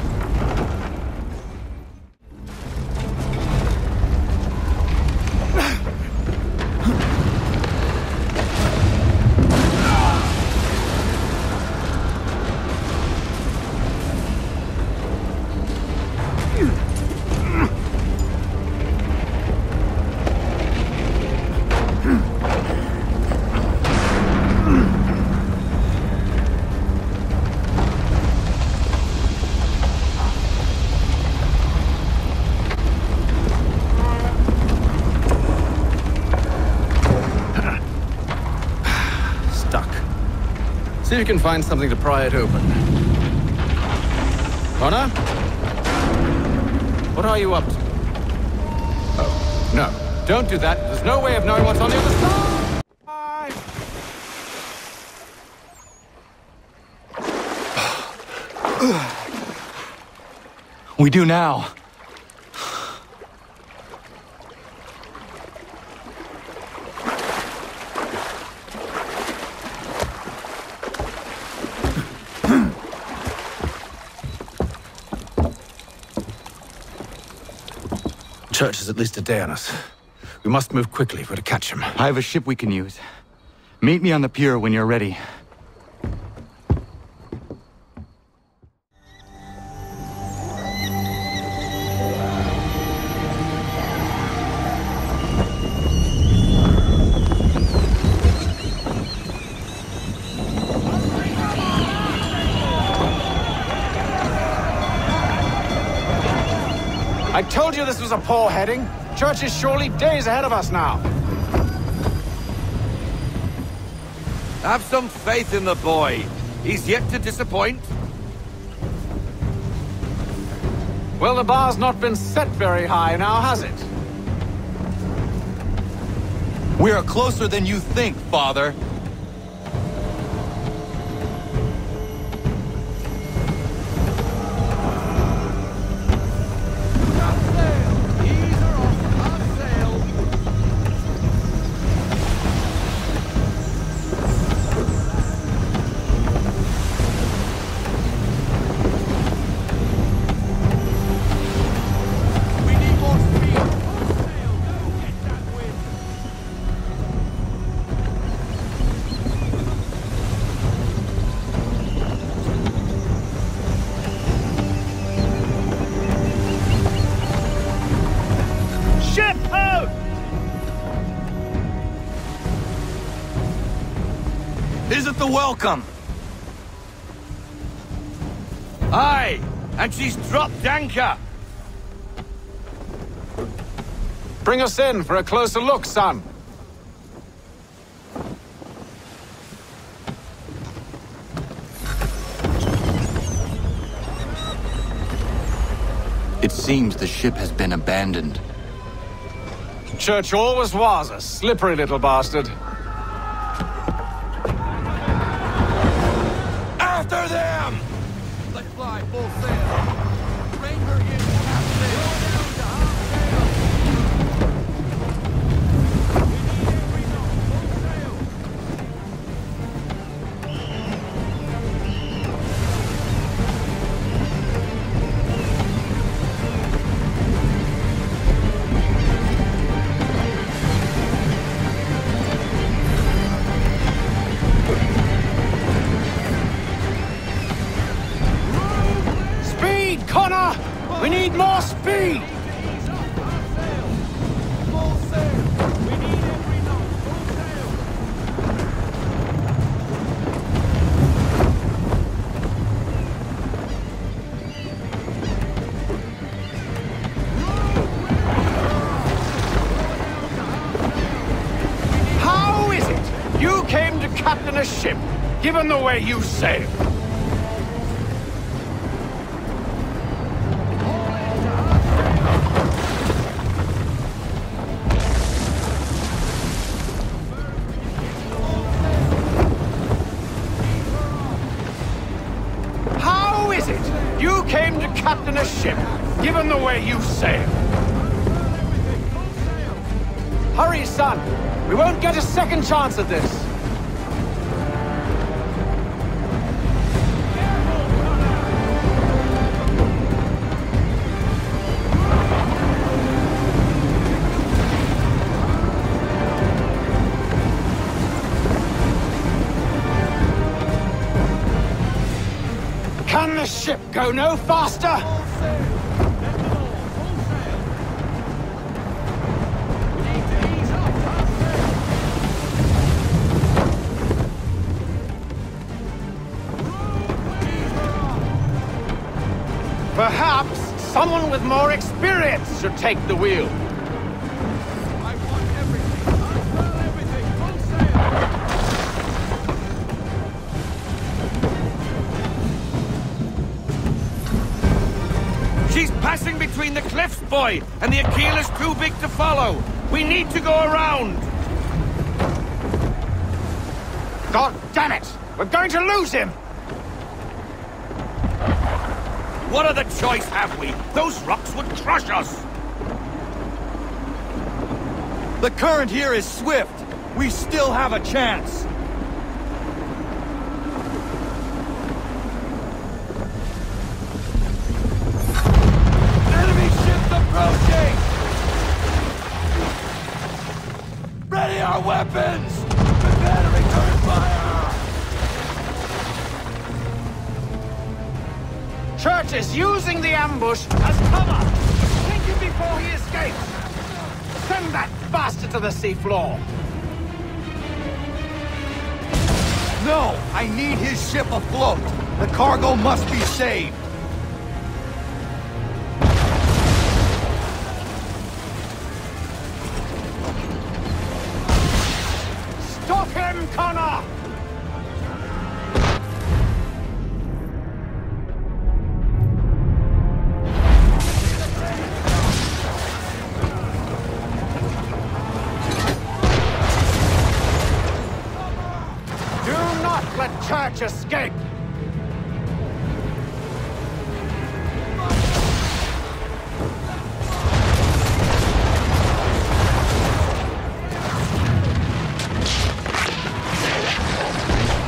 See if you can find something to pry it open. Connor? What are you up to? Oh, no. Don't do that. There's no way of knowing what's on the other side! We do now. Church is at least a day on us. We must move quickly if we're to catch him. I have a ship we can use. Meet me on the pier when you're ready. I told you this was a poor heading. Church is surely days ahead of us now. Have some faith in the boy. He's yet to disappoint. Well, the bar's not been set very high now, has it? We are closer than you think, Father. Isn't the welcome? Aye, and she's dropped anchor. Bring us in for a closer look, son. It seems the ship has been abandoned. Church always was a slippery little bastard. After them! Let's fly full sail. Bring her in half sail. Down to half sail. We need every Connor! We need more speed! How is it you came to captain a ship, given the way you sailed? You came to captain a ship, given the way you sail. Hurry, son. We won't get a second chance at this. Can the ship go no faster? Perhaps someone with more experience should take the wheel. She's passing between the cliffs, boy, and the Aquila's too big to follow. We need to go around. God damn it! We're going to lose him! What other choice have we? Those rocks would crush us. The current here is swift. We still have a chance. Enemy ships approaching! Ready our weapons! Prepare to return fire! Church is using the ambush as cover! Take him before he escapes! Send that bastard to the seafloor! No! I need his ship afloat! The cargo must be saved! such escape!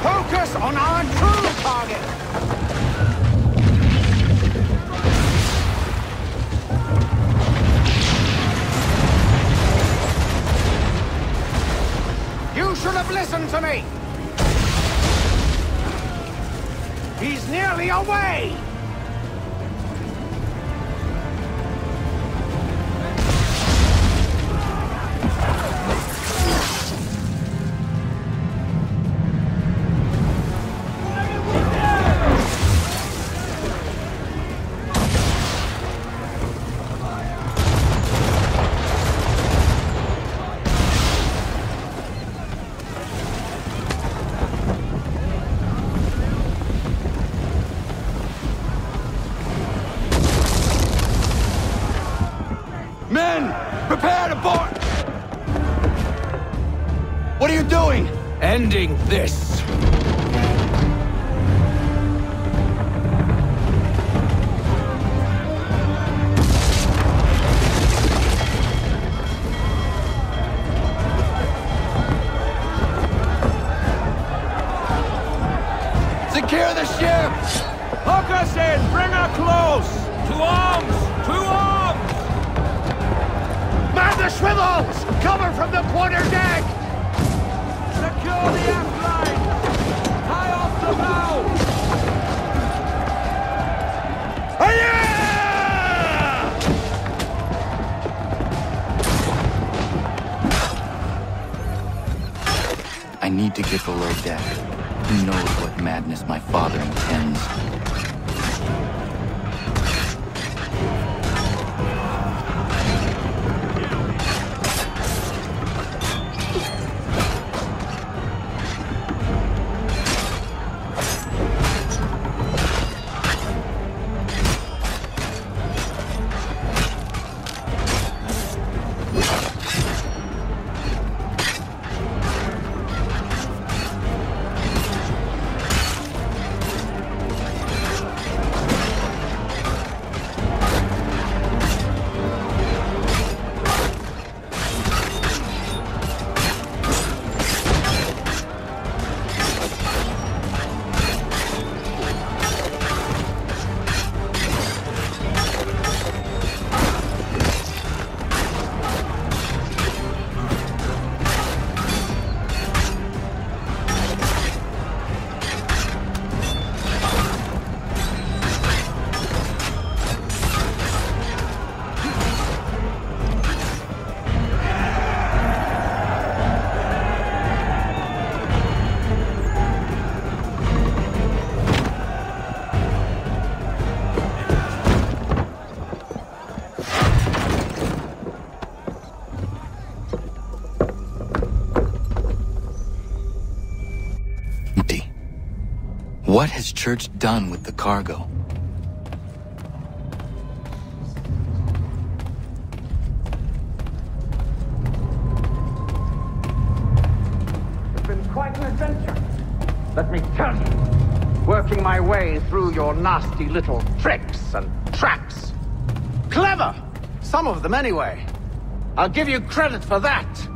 Focus on our true target! You should have listened to me! He's nearly away! Men! Prepare to board! What are you doing? Ending this! Secure the ship! Hook us in! Bring her close! To arms! To arms! Man the swivels! Cover from the quarter deck! Secure the aft line! Tie off the bow! I need to get below deck. Who knows what madness my father intends? What has Church done with the cargo? It's been quite an adventure, let me tell you. Working my way through your nasty little tricks and traps. Clever! Some of them anyway. I'll give you credit for that.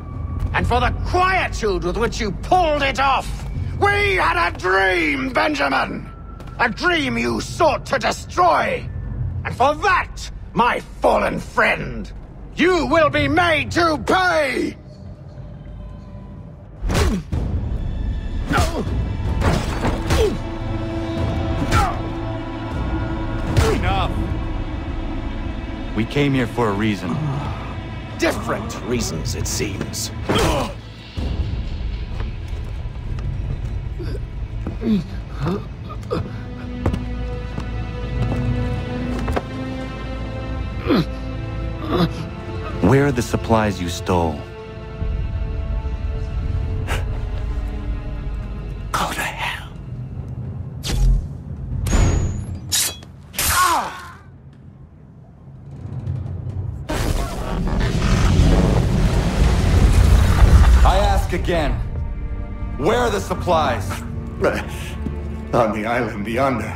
And for the quietude with which you pulled it off. We had a dream, Benjamin! A dream you sought to destroy! And for that, my fallen friend, you will be made to pay! Enough! We came here for a reason. Different reasons, it seems. Where are the supplies you stole? Go to hell. I ask again. Where are the supplies? On the island yonder.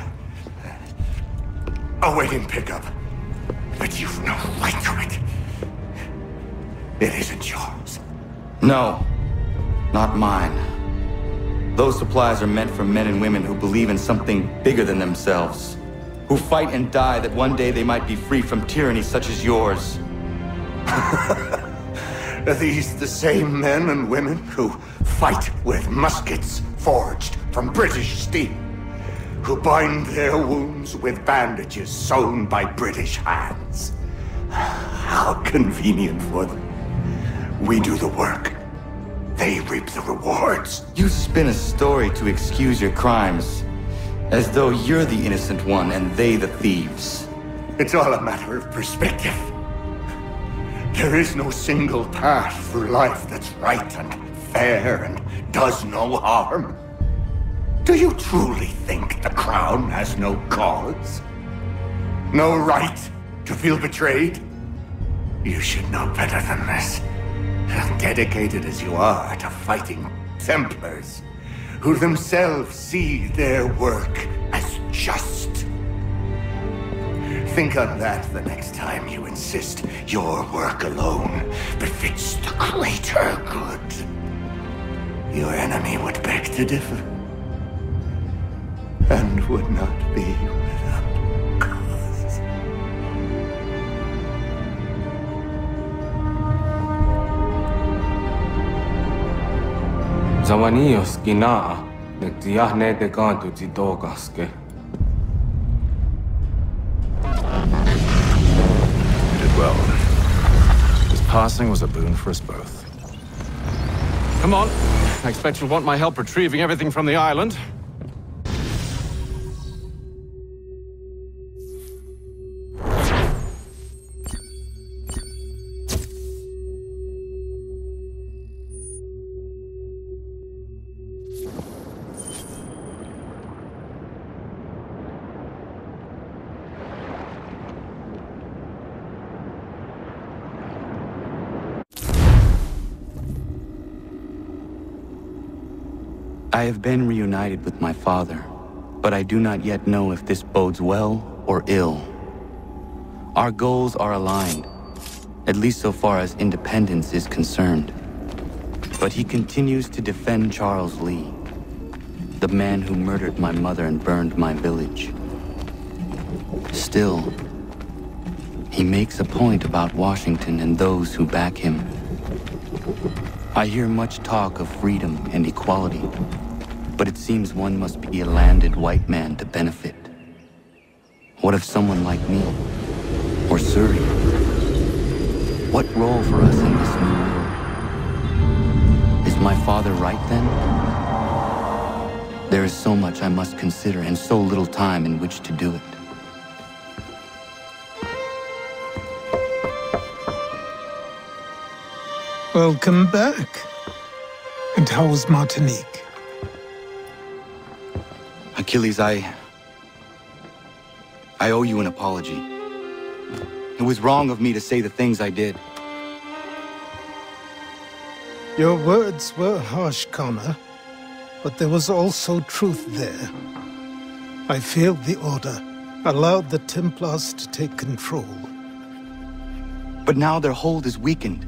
Awaiting pickup. But you've no right to it. It isn't yours. No, not mine. Those supplies are meant for men and women who believe in something bigger than themselves. Who fight and die that one day they might be free from tyranny such as yours. Are these the same men and women who fight with muskets forged from British steel? Who bind their wounds with bandages sewn by British hands? How convenient for them. We do the work. They reap the rewards. You spin a story to excuse your crimes, as though you're the innocent one and they the thieves. It's all a matter of perspective. There is no single path through life that's right and fair and does no harm. Do you truly think the Crown has no cause? No right to feel betrayed? You should know better than this. Dedicated as you are to fighting Templars, who themselves see their work as just. Think on that the next time you insist your work alone befits the greater good. Your enemy would beg to differ, and would not be without cause. Zawanios gina, nagtiyahne de kanto jitogaske. You did well. His passing was a boon for us both. Come on. I expect you'll want my help retrieving everything from the island. I have been reunited with my father, but I do not yet know if this bodes well or ill. Our goals are aligned, at least so far as independence is concerned. But he continues to defend Charles Lee, the man who murdered my mother and burned my village. Still, he makes a point about Washington and those who back him. I hear much talk of freedom and equality, but it seems one must be a landed white man to benefit. What of someone like me? Or Surrey? What role for us in this new world? Is my father right then? There is so much I must consider and so little time in which to do it. Welcome back. And how was Martinique? Achilles, I owe you an apology. It was wrong of me to say the things I did. Your words were harsh, Connor, but there was also truth there. I failed the Order, allowed the Templars to take control. But now their hold is weakened,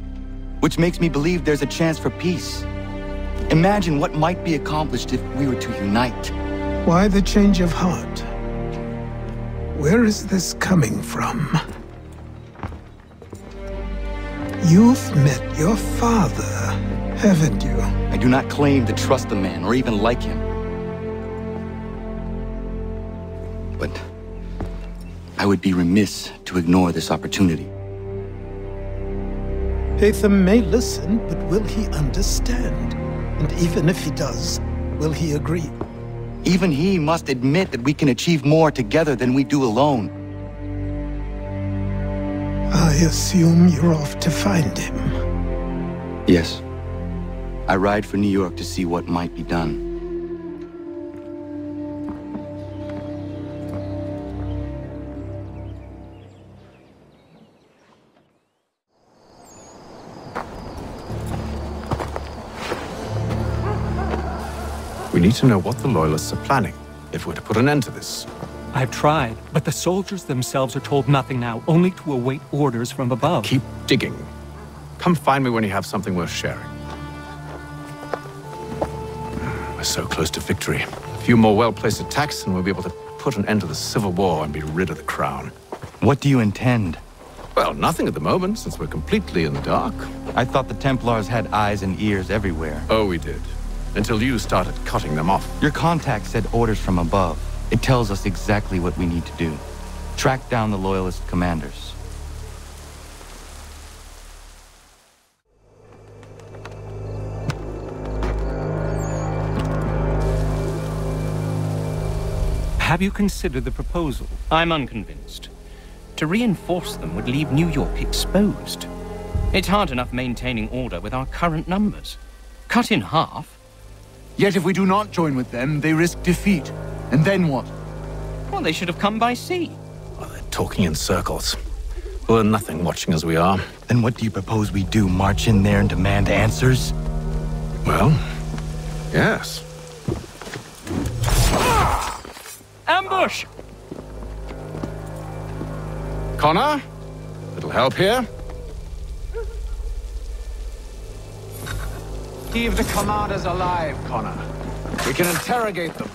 which makes me believe there's a chance for peace. Imagine what might be accomplished if we were to unite. Why the change of heart? Where is this coming from? You've met your father, haven't you? I do not claim to trust the man or even like him. But I would be remiss to ignore this opportunity. Hatham may listen, but will he understand? And even if he does, will he agree? Even he must admit that we can achieve more together than we do alone. I assume you're off to find him. Yes. I ride for New York to see what might be done. We need to know what the Loyalists are planning. if we're to put an end to this. I've tried, but the soldiers themselves are told nothing now, only to await orders from above. Keep digging. Come find me when you have something worth sharing. We're so close to victory. A few more well-placed attacks and we'll be able to put an end to the Civil War and be rid of the crown. What do you intend? Well, nothing at the moment, since we're completely in the dark. I thought the Templars had eyes and ears everywhere. Oh, we did. Until you started cutting them off. Your contact said orders from above. It tells us exactly what we need to do. Track down the Loyalist commanders. Have you considered the proposal? I'm unconvinced. To reinforce them would leave New York exposed. It's hard enough maintaining order with our current numbers. Cut in half. Yet if we do not join with them, they risk defeat. And then what? Well, they should have come by sea. Well, they're talking in circles. We'll learn nothing watching as we are. Then what do you propose we do? March in there and demand answers? Well, yes. Ambush! Connor? Little help here? Keep the commanders alive, Connor. We can interrogate them.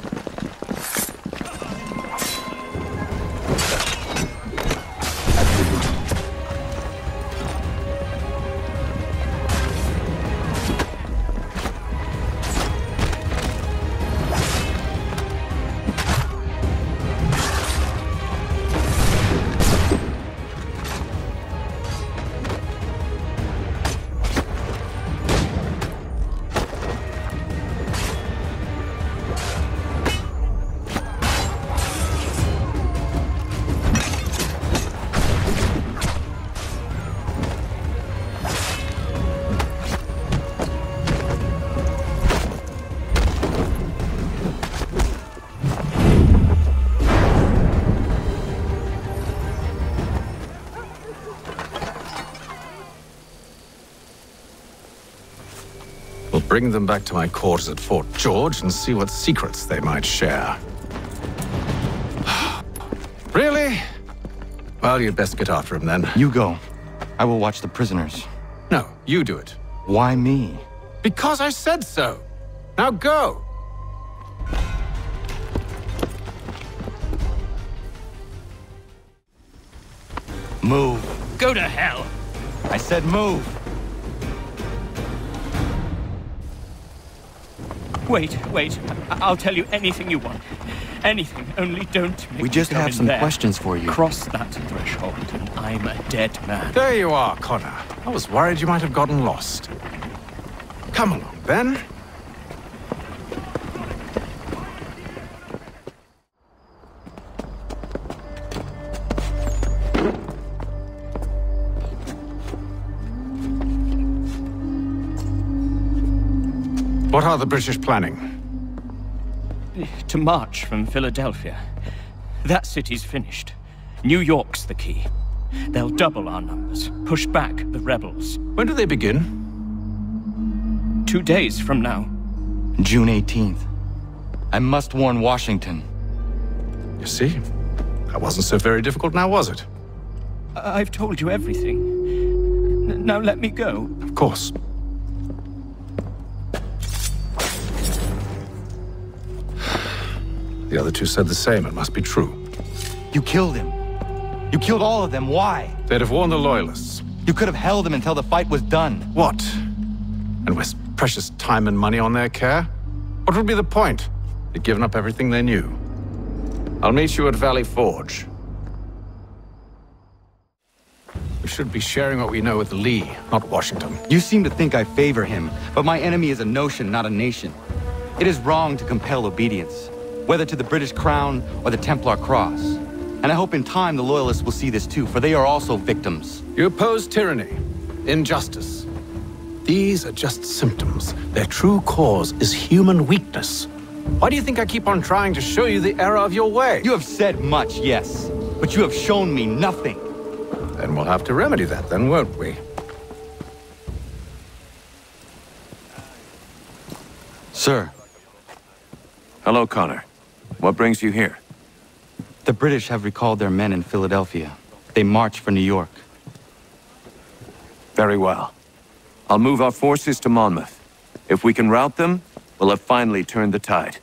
Bring them back to my quarters at Fort George and see what secrets they might share. Really? Well, you'd best get after him then. You go. I will watch the prisoners. No, you do it. Why me? Because I said so. Now go. Move. Go to hell. I said move. Wait. I'll tell you anything you want. Anything, only don't make We just me go have in some there. questions for you. Cross that threshold and I'm a dead man. There you are, Connor. I was worried you might have gotten lost. Come along, then. What are the British planning? To march from Philadelphia. That city's finished. New York's the key. They'll double our numbers, push back the rebels. When do they begin? 2 days from now. June 18th. I must warn Washington. You see? That wasn't so very difficult now, was it? I've told you everything. Now let me go. Of course. The other two said the same. It must be true. You killed him. You killed all of them. Why? They'd have warned the Loyalists. You could have held him until the fight was done. What? And waste precious time and money on their care? What would be the point? They'd given up everything they knew. I'll meet you at Valley Forge. We should be sharing what we know with Lee, not Washington. You seem to think I favor him, but my enemy is a notion, not a nation. It is wrong to compel obedience, whether to the British crown or the Templar cross. And I hope in time the Loyalists will see this too, for they are also victims. You oppose tyranny, injustice. These are just symptoms. Their true cause is human weakness. Why do you think I keep on trying to show you the error of your way? You have said much, yes, but you have shown me nothing. Then we'll have to remedy that then, won't we? Sir. Hello, Connor. What brings you here? The British have recalled their men in Philadelphia. They march for New York. Very well. I'll move our forces to Monmouth. If we can rout them, we'll have finally turned the tide.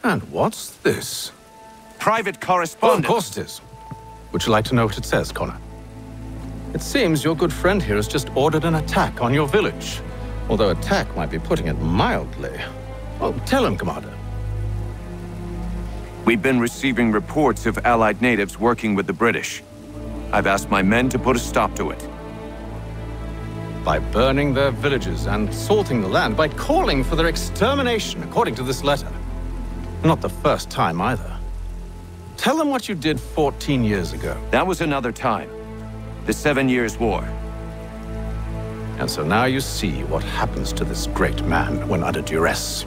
And what's this? Private correspondence. Oh, of course it is. Would you like to know what it says, Connor? It seems your good friend here has just ordered an attack on your village. Although attack might be putting it mildly. Well, tell him, Commander. We've been receiving reports of Allied natives working with the British. I've asked my men to put a stop to it. By burning their villages and salting the land, by calling for their extermination, according to this letter. Not the first time, either. Tell them what you did 14 years ago. That was another time. The 7 Years' War. And so now you see what happens to this great man when under duress.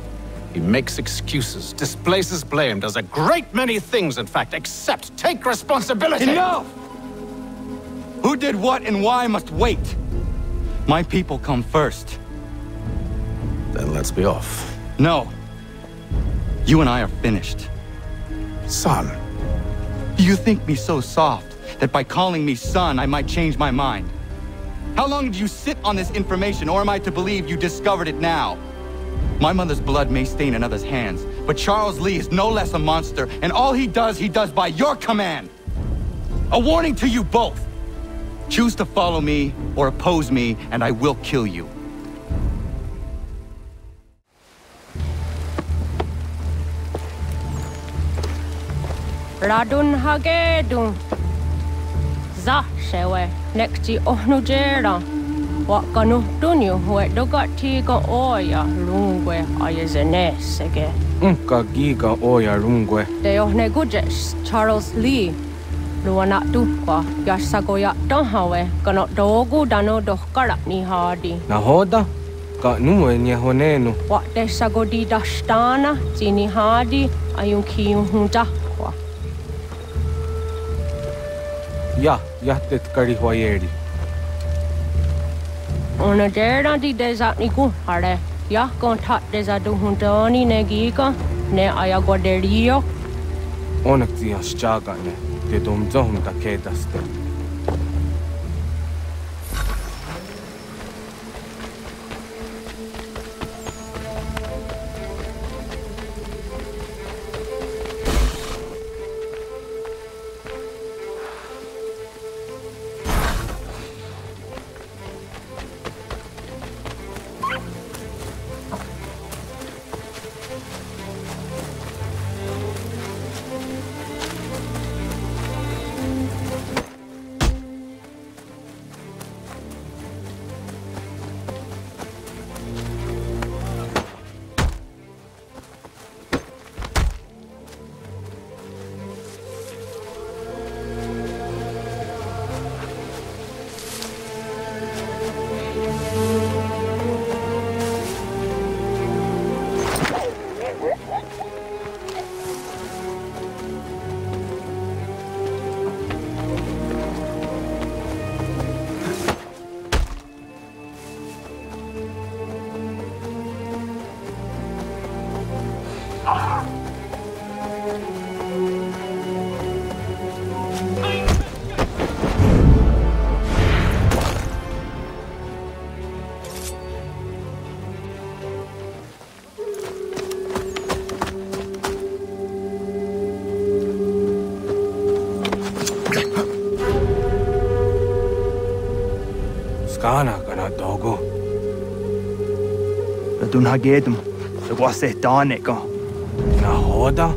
He makes excuses, displaces blame, does a great many things, in fact, except take responsibility! Enough! Who did what and why must wait. My people come first. Then let's be off. No. You and I are finished. Son. You think me so soft that by calling me son, I might change my mind? How long did you sit on this information, or am I to believe you discovered it now? My mother's blood may stain another's hands, but Charles Lee is no less a monster, and all he does by your command. A warning to you both. Choose to follow me or oppose me, and I will kill you. Radun hagedun. Za shewe nekti ohnujera. Wakanu dunyu we dogati ga oya lungwe ayezenesege. Unka giga oya lungwe. De ohne gujes Charles Lee. Luana tukwa yasagoya donhawe kano dogu dano dohkara ni hadi. Nahoda ka nuwe ni honenu. Wa de sagodi dashtana zini hadi ayunki hunta. Ja, jättet kari hoyeri. Ona dera di desa ni ku hare. Ya kon tat desa du huntoni negika ne ayagoderio. Onneksi jasjaga ne. Te domzom ta kedaste. Skana kana dogo. Radun hagedum. Sagwase danika. Nahoda.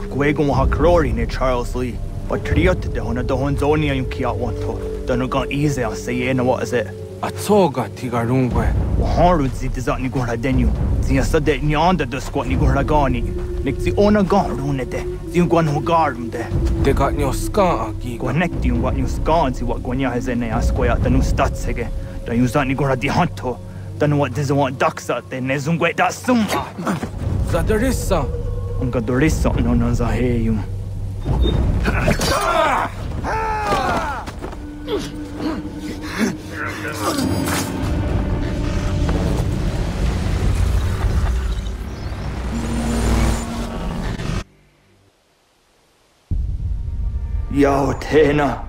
Gwego ha krori ne Charles Lee. But triot de hona do honzoni ayun kiat wanto. Danu gan easy I say na what is it? Atsoga tigarungwe. Waharu zi dizat ni gora denyu. Zia sade ni anda do squat ni gora gani. Nik zi ona gan rune de. Zi gwan ho garum de. De gat ni oska aki. Gwanek di wat ni oska zi wat gwanya hezene asquaya danu statsege. Dan yuzat ni gora di hanto. Danu what diza want daksa de nezungwe da summa. Zadarissa. Unga dorissa no no za heyum. Yao Tena,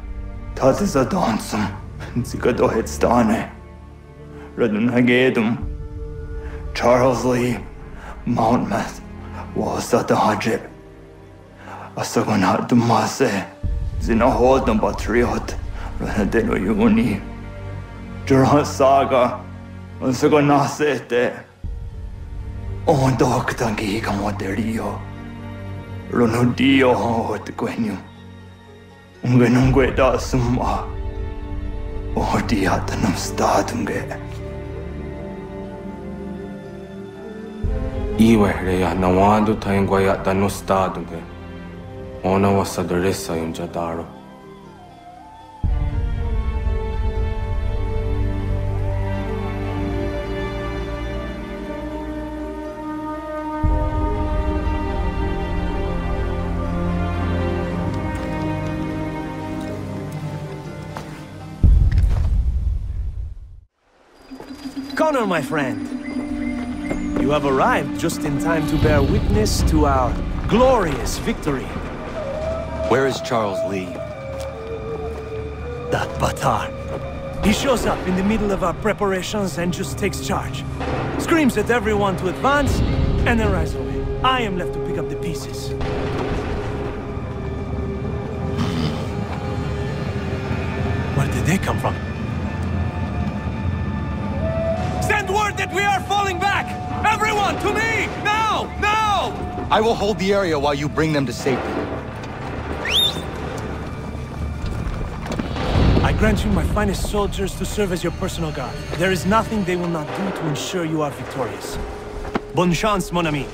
Tatisa Dansum, Zigado Headstane, Radun Hagedum, Charles Lee, Mountmouth, Wasata Hajib, Asagonat Dumase, Zinahod and Patriot, Ranadeno Yuni, Jurhan Saga, Asagonasete, On Doctangi Camoterio, Ronodio Hot Quenu, Ungenungue da Summa, Ordiatanum Statunge. Iwe reya nawando taingwaya tanu stadunge. Ona wasadresa yung jadaro. Connor, my friend. You have arrived just in time to bear witness to our glorious victory. Where is Charles Lee? That Batar. He shows up in the middle of our preparations and just takes charge. Screams at everyone to advance, and then rides away. I am left to pick up the pieces. Where did they come from? Send word that we are falling back! Everyone, to me! Now! Now! I will hold the area while you bring them to safety. I grant you my finest soldiers to serve as your personal guard. There is nothing they will not do to ensure you are victorious. Bonne chance, mon ami.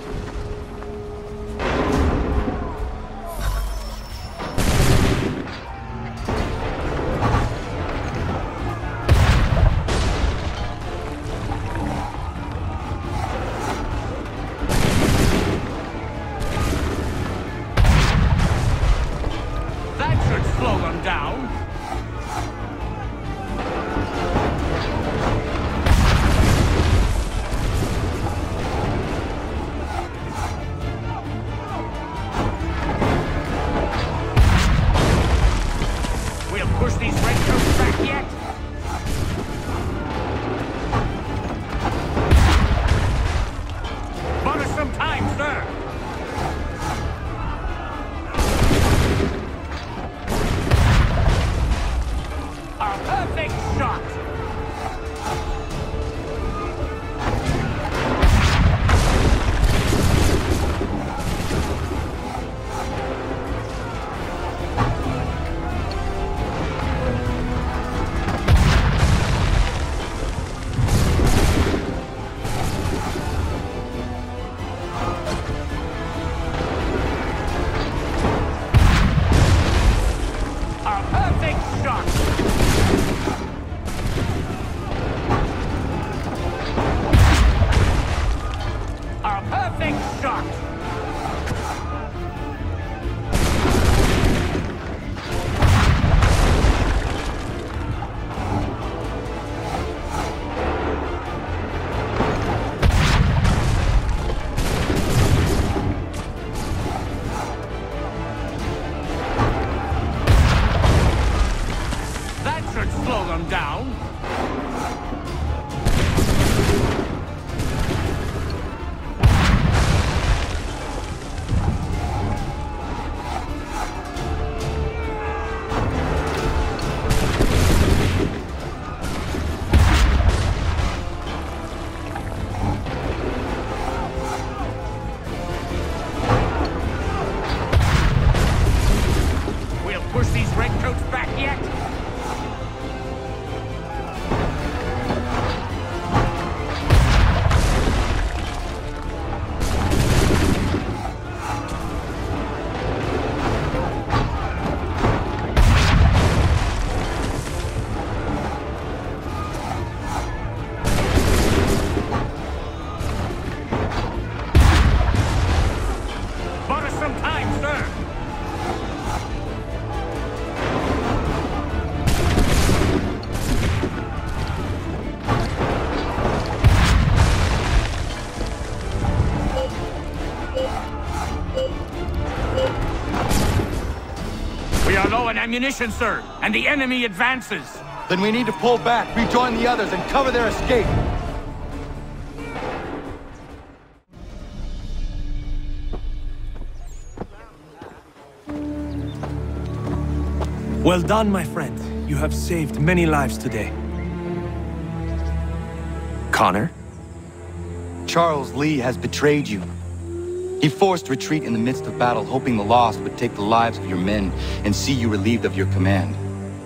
ammunition, sir, and the enemy advances. Then we need to pull back, rejoin the others, and cover their escape. Well done, my friend. You have saved many lives today. Connor? Charles Lee has betrayed you. He forced retreat in the midst of battle, hoping the loss would take the lives of your men and see you relieved of your command.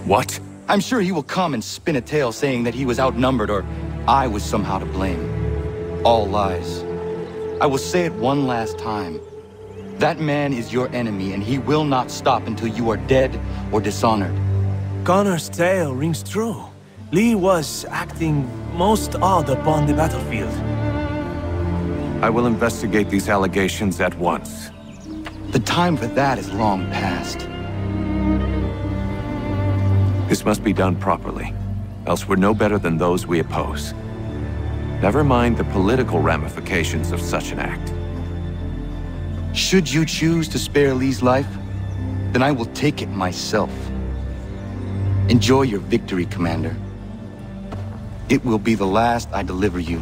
What? I'm sure he will come and spin a tale saying that he was outnumbered or I was somehow to blame. All lies. I will say it one last time. That man is your enemy, and he will not stop until you are dead or dishonored. Connor's tale rings true. Lee was acting most odd upon the battlefield. I will investigate these allegations at once. The time for that is long past. This must be done properly, else we're no better than those we oppose. Never mind the political ramifications of such an act. Should you choose to spare Lee's life, then I will take it myself. Enjoy your victory, Commander. It will be the last I deliver you.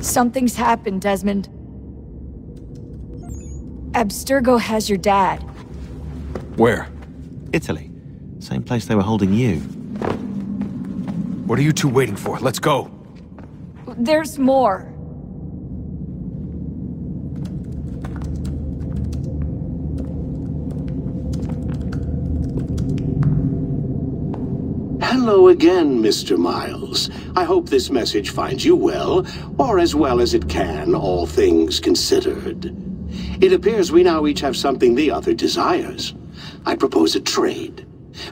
Something's happened, Desmond. Abstergo has your dad. Where? Italy. Same place they were holding you. What are you two waiting for? Let's go. There's more. Hello again, Mr. Miles. I hope this message finds you well, or as well as it can, all things considered. It appears we now each have something the other desires. I propose a trade.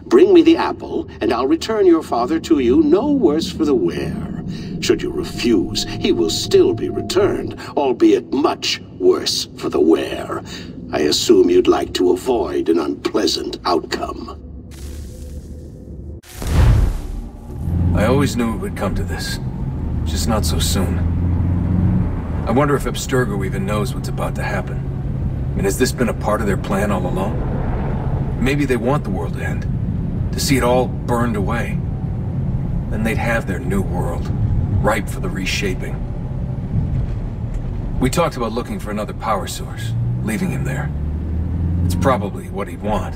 Bring me the apple, and I'll return your father to you no worse for the wear. Should you refuse, he will still be returned, albeit much worse for the wear. I assume you'd like to avoid an unpleasant outcome. I always knew it would come to this. Just not so soon. I wonder if Abstergo even knows what's about to happen. I mean, has this been a part of their plan all along? Maybe they want the world to end. To see it all burned away. Then they'd have their new world, ripe for the reshaping. We talked about looking for another power source, leaving him there. It's probably what he'd want,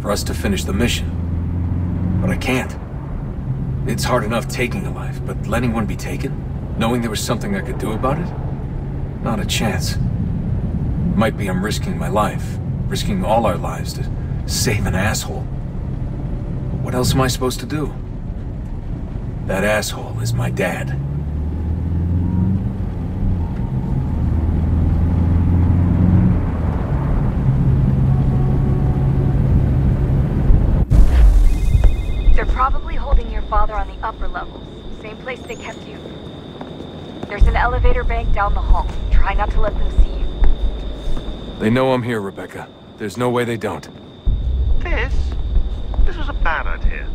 for us to finish the mission. But I can't. It's hard enough taking a life, but letting one be taken? Knowing there was something I could do about it? Not a chance. Might be I'm risking my life, risking all our lives to save an asshole. But what else am I supposed to do? That asshole is my dad. They're probably holding your father on the upper levels. Same place they kept you. There's an elevator bank down the hall. Try not to let them see you. They know I'm here, Rebecca. There's no way they don't. This was a bad idea.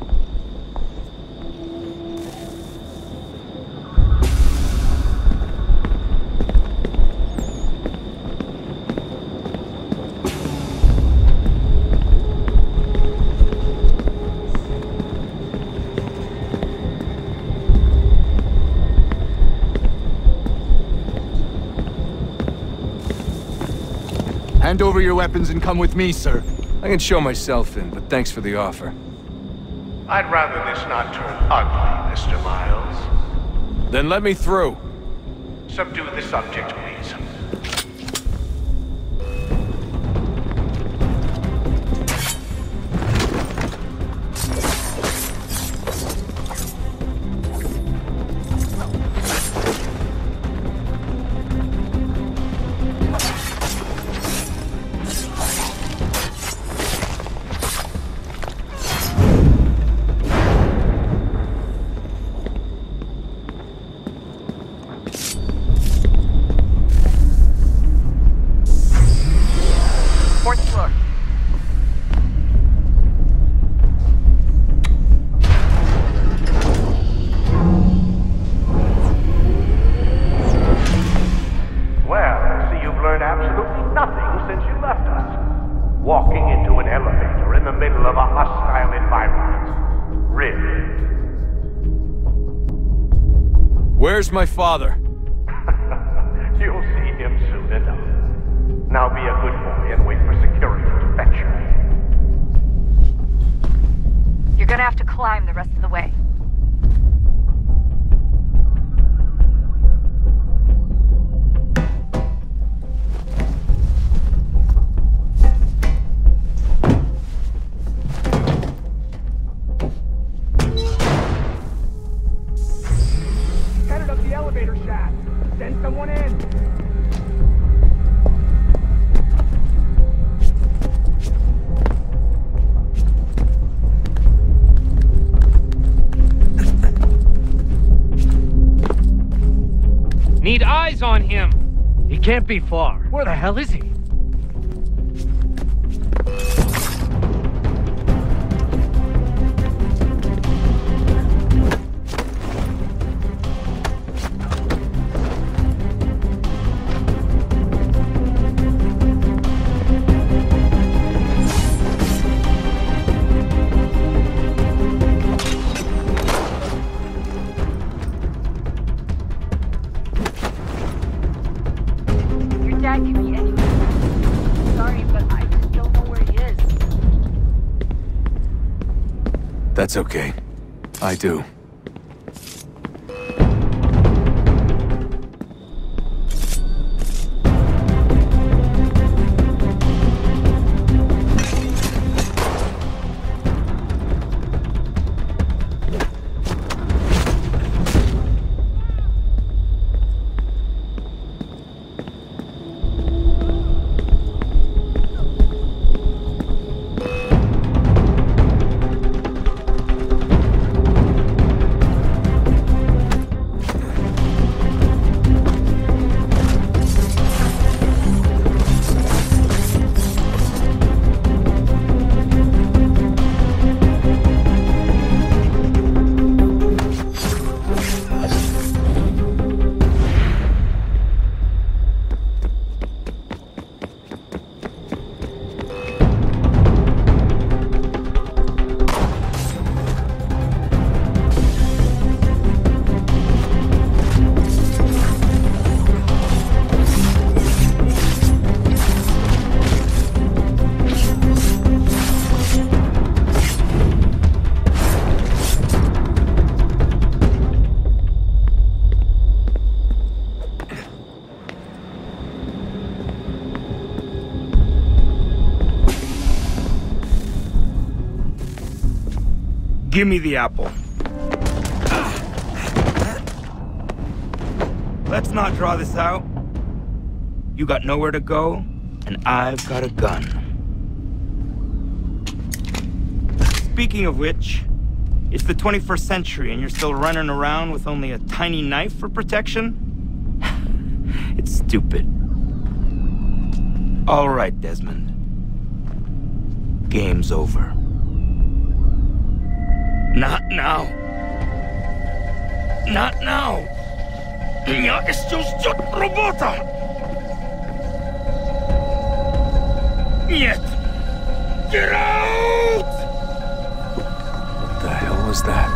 Hand over your weapons and come with me, sir. I can show myself in, but thanks for the offer. I'd rather this not turn ugly, Mr. Miles. Then let me through. Subdue the subject, please. Where's my father? You'll see him soon enough. Now be a good boy and wait for security to fetch you. You're gonna have to climb the rest of the way. Headed up the elevator shaft. Send someone in. Need eyes on him. He can't be far. Where the hell is he? That's okay. I do. Give me the apple. Let's not draw this out. You got nowhere to go, and I've got a gun. Speaking of which, it's the 21st century and you're still running around with only a tiny knife for protection? It's stupid. All right, Desmond. Game's over. Not now. Not now. Я еще ждет работа. Нет. Get out! What the hell was that?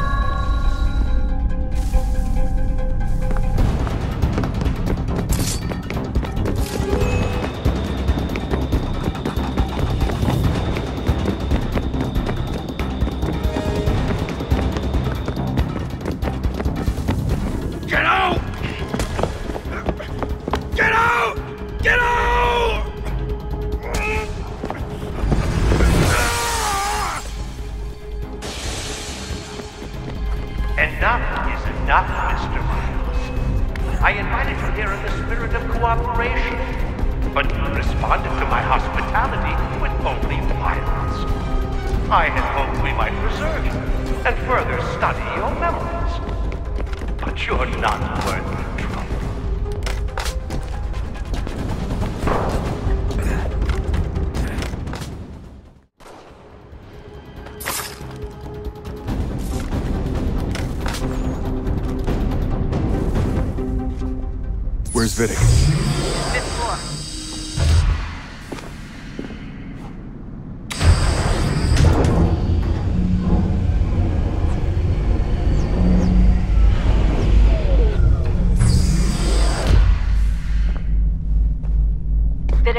Where's Vidic? Fifth floor.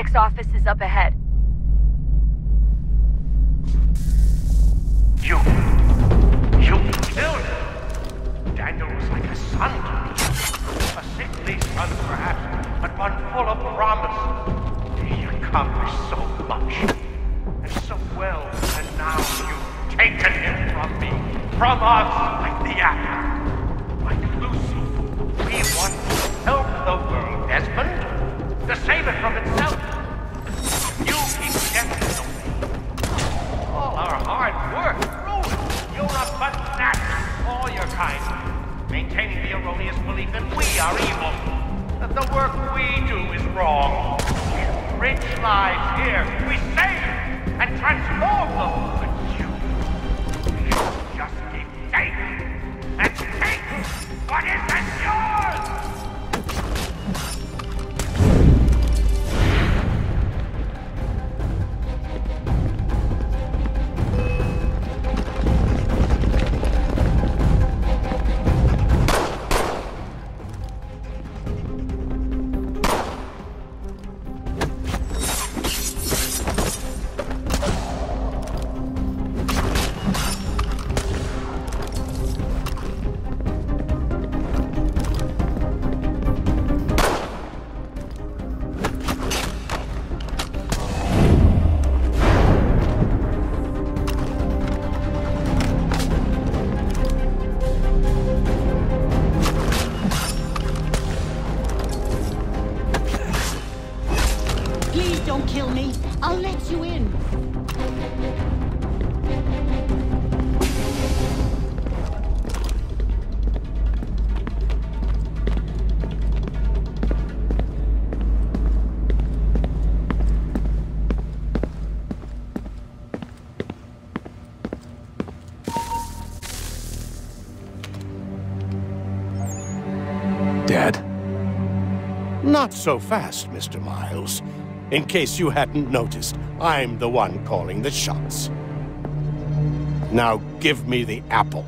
GTX office is up ahead. You killed him! Daniel was like a son to me. A sickly son, perhaps, but one full of promise. He accomplished so much, and so well, and now you've taken him from me, from us, like the apple. Like Lucy, we want to help the world, Desmond, to save it from itself. You keep getting away. All our hard work ruined. You're a fanatic, all your kind. Maintaining the erroneous belief that we are evil. That the work we do is wrong. We enrich lives here. We save and transform them. But you just keep taking and taking what isn't yours! Dad? Not so fast, Mr. Miles. In case you hadn't noticed, I'm the one calling the shots. Now give me the apple.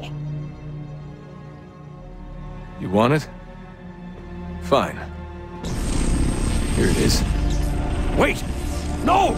You want it? Fine. Here it is. Wait! No!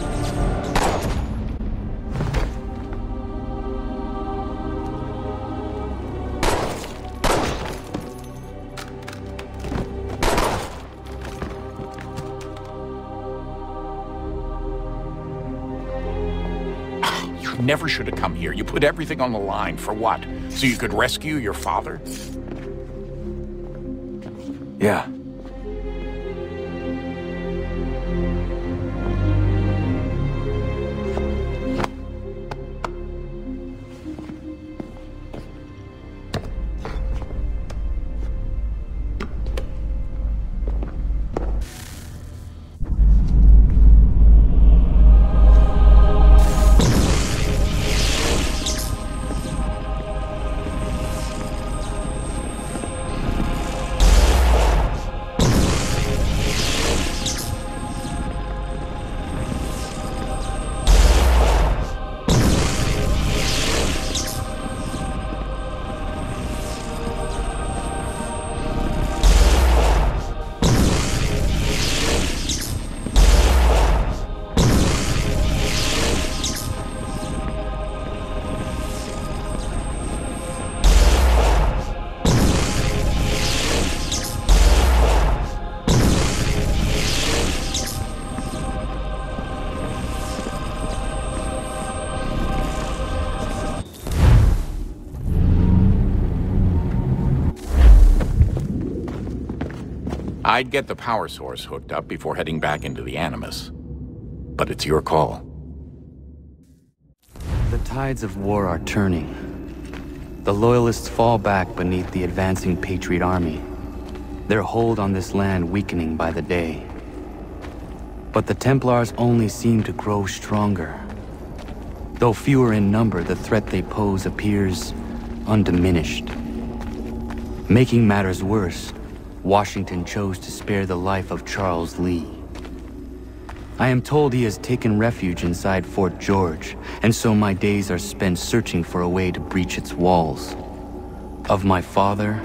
Never should have come here. You put everything on the line. For what? So you could rescue your father? Yeah. I'd get the power source hooked up before heading back into the Animus. But it's your call. The tides of war are turning. The Loyalists fall back beneath the advancing Patriot army, their hold on this land weakening by the day. But the Templars only seem to grow stronger. Though fewer in number, the threat they pose appears undiminished. Making matters worse, Washington chose to spare the life of Charles Lee. I am told he has taken refuge inside Fort George, and so my days are spent searching for a way to breach its walls. Of my father,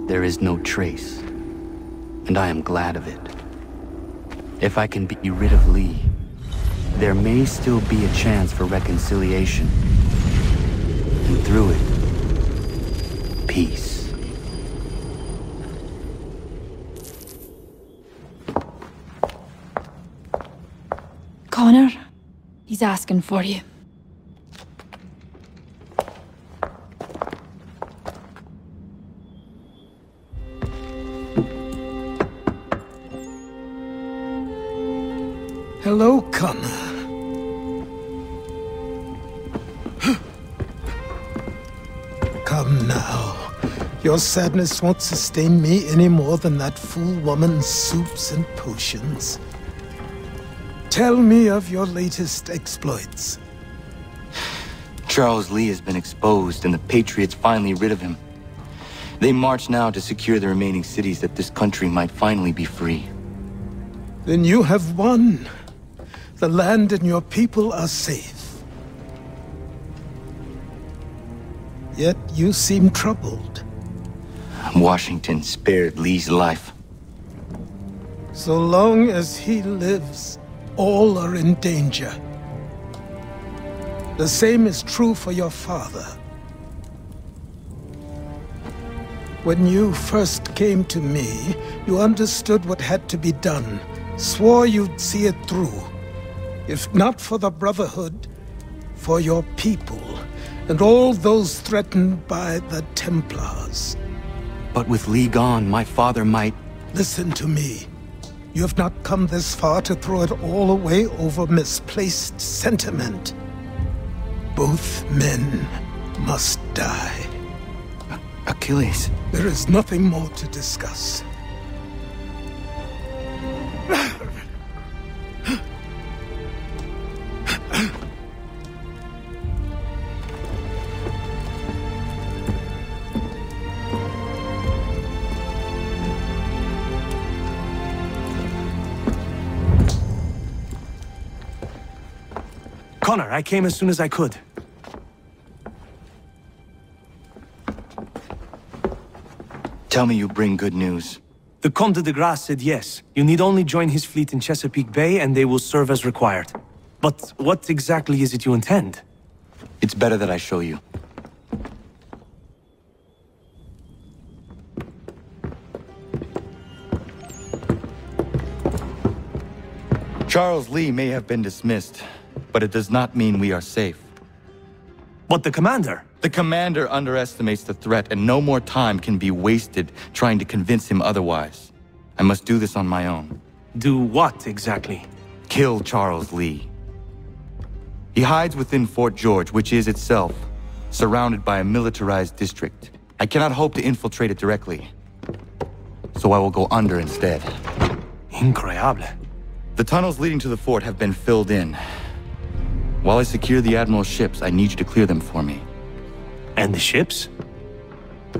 there is no trace, and I am glad of it. If I can be rid of Lee, there may still be a chance for reconciliation. And through it, peace. Connor, he's asking for you. Hello, Connor. Come now. Your sadness won't sustain me any more than that fool woman's soups and potions. Tell me of your latest exploits. Charles Lee has been exposed, and the Patriots finally rid of him. They march now to secure the remaining cities that this country might finally be free. Then you have won. The land and your people are safe. Yet you seem troubled. Washington spared Lee's life. So long as he lives, all are in danger. The same is true for your father. When you first came to me, you understood what had to be done, swore you'd see it through. If not for the Brotherhood, for your people, and all those threatened by the Templars. But with Lee gone, my father might... Listen to me. You have not come this far to throw it all away over misplaced sentiment. Both men must die. Achilles. There is nothing more to discuss. Connor, I came as soon as I could. Tell me you bring good news. The Comte de Grasse said yes. You need only join his fleet in Chesapeake Bay and they will serve as required. But what exactly is it you intend? It's better that I show you. Charles Lee may have been dismissed, but it does not mean we are safe. But the commander? The commander underestimates the threat, and no more time can be wasted trying to convince him otherwise. I must do this on my own. Do what, exactly? Kill Charles Lee. He hides within Fort George, which is itself surrounded by a militarized district. I cannot hope to infiltrate it directly, so I will go under instead. Incroyable. The tunnels leading to the fort have been filled in. While I secure the Admiral's ships, I need you to clear them for me. And the ships?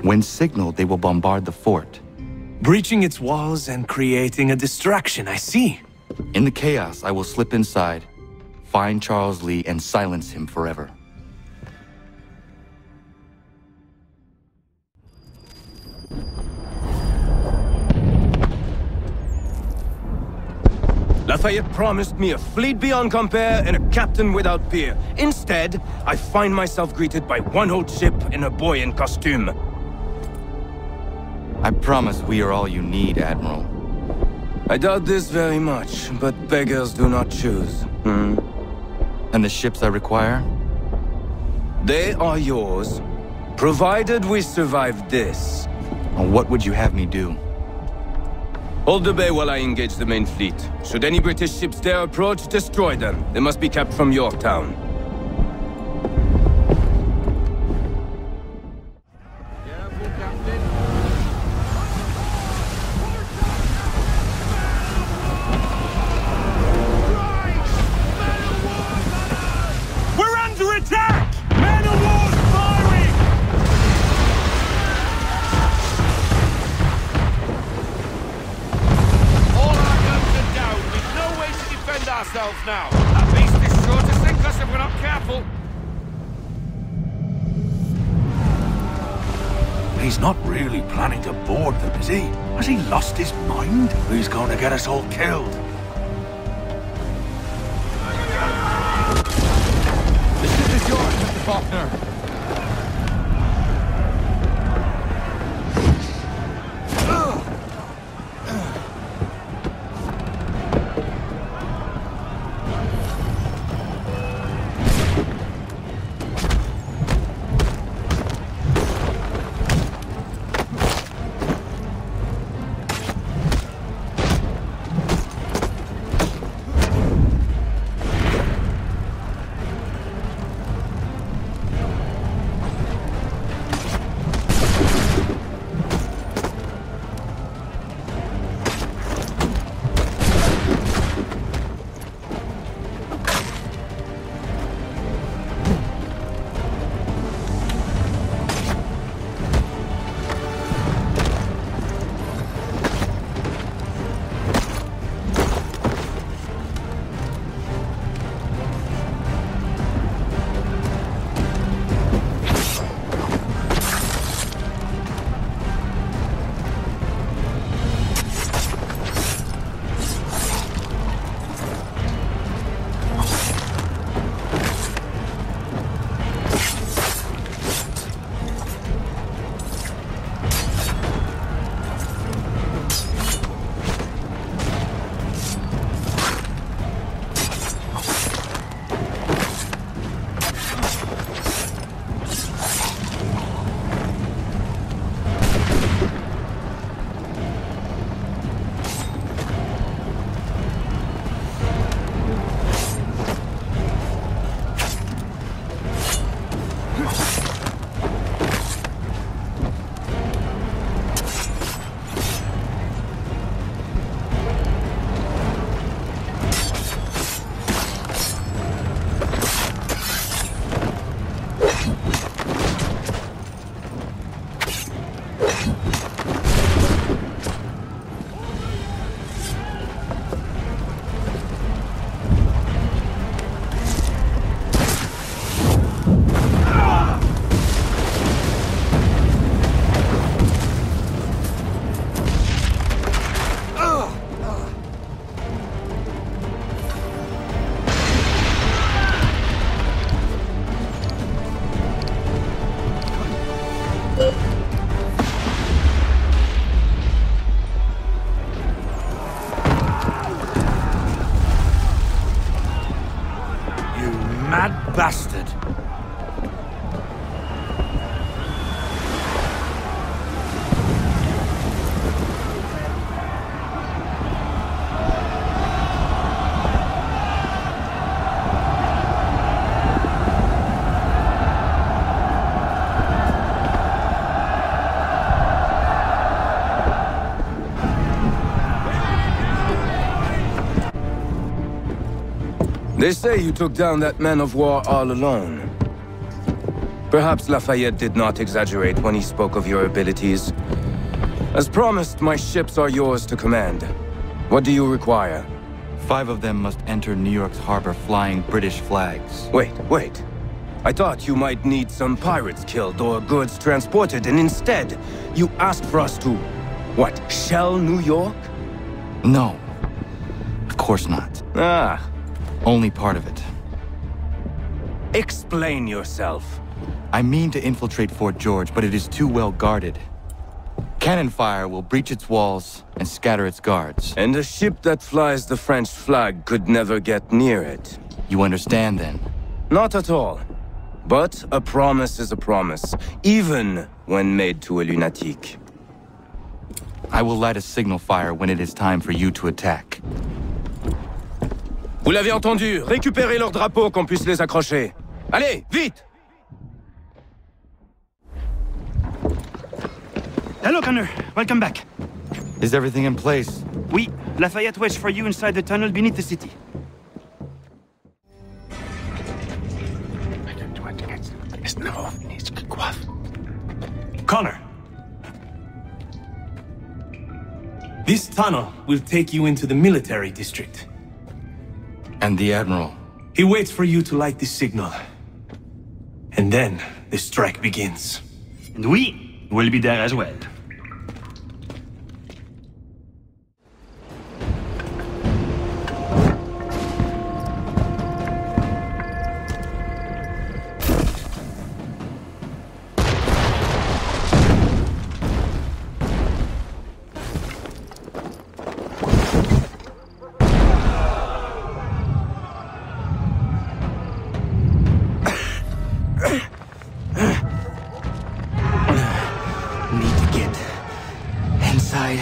When signaled, they will bombard the fort. Breaching its walls and creating a distraction, I see. In the chaos, I will slip inside, find Charles Lee, and silence him forever. Lafayette promised me a fleet beyond compare and a captain without peer. Instead, I find myself greeted by one old ship and a boy in costume. I promise we are all you need, Admiral. I doubt this very much, but beggars do not choose. And the ships I require? They are yours, provided we survive this. And what would you have me do? Hold the bay while I engage the main fleet. Should any British ships dare approach, destroy them. They must be kept from Yorktown. We're under attack! Man of war's firing! Ourselves now. That beast is sure to sink us if we're not careful. He's not really planning to board them, is he? Has he lost his mind? He's going to get us all killed. Faulkner. Bastard. They say you took down that man of war all alone. Perhaps Lafayette did not exaggerate when he spoke of your abilities. As promised, my ships are yours to command. What do you require? 5 of them must enter New York's harbor flying British flags. Wait. I thought you might need some pirates killed or goods transported, and instead, you asked for us to... what, shell New York? No. Of course not. Only part of it. Explain yourself. I mean to infiltrate Fort George, but it is too well guarded. Cannon fire will breach its walls and scatter its guards. And a ship that flies the French flag could never get near it. You understand, then? Not at all. But a promise is a promise, even when made to a lunatic. I will light a signal fire when it is time for you to attack. Vous l'avez entendu, récupérez leurs drapeaux qu'on puisse les accrocher. Allez, vite! Hello, Connor. Welcome back. Is everything in place? Oui. Lafayette waits for you inside the tunnel beneath the city. Connor. This tunnel will take you into the military district. And the Admiral? He waits for you to light this signal. And then the strike begins. And we will be there as well. Need to get inside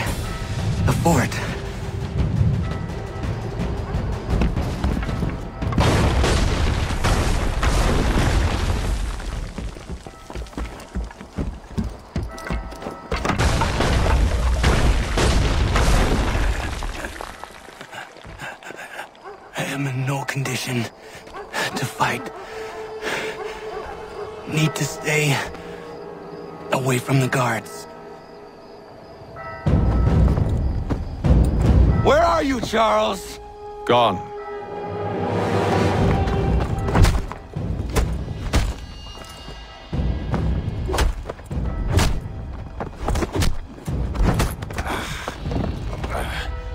the fort. I am in no condition to fight. Need to stay away from the guards. Where are you, Charles? Gone.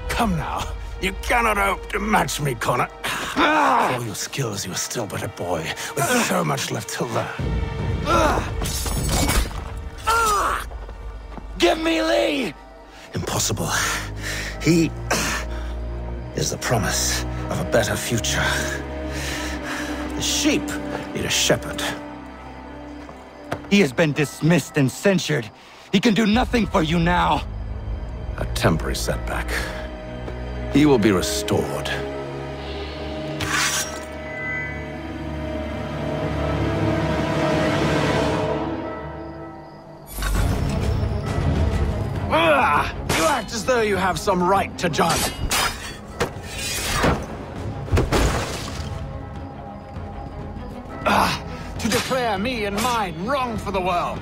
Come now. You cannot hope to match me, Connor. For all your skills, you are still but a boy, with so much left to learn. Give me Lee! Impossible. He is the promise of a better future. The sheep need a shepherd. He has been dismissed and censured. He can do nothing for you now. A temporary setback. He will be restored. You act as though you have some right to judge. To declare me and mine wrong for the world.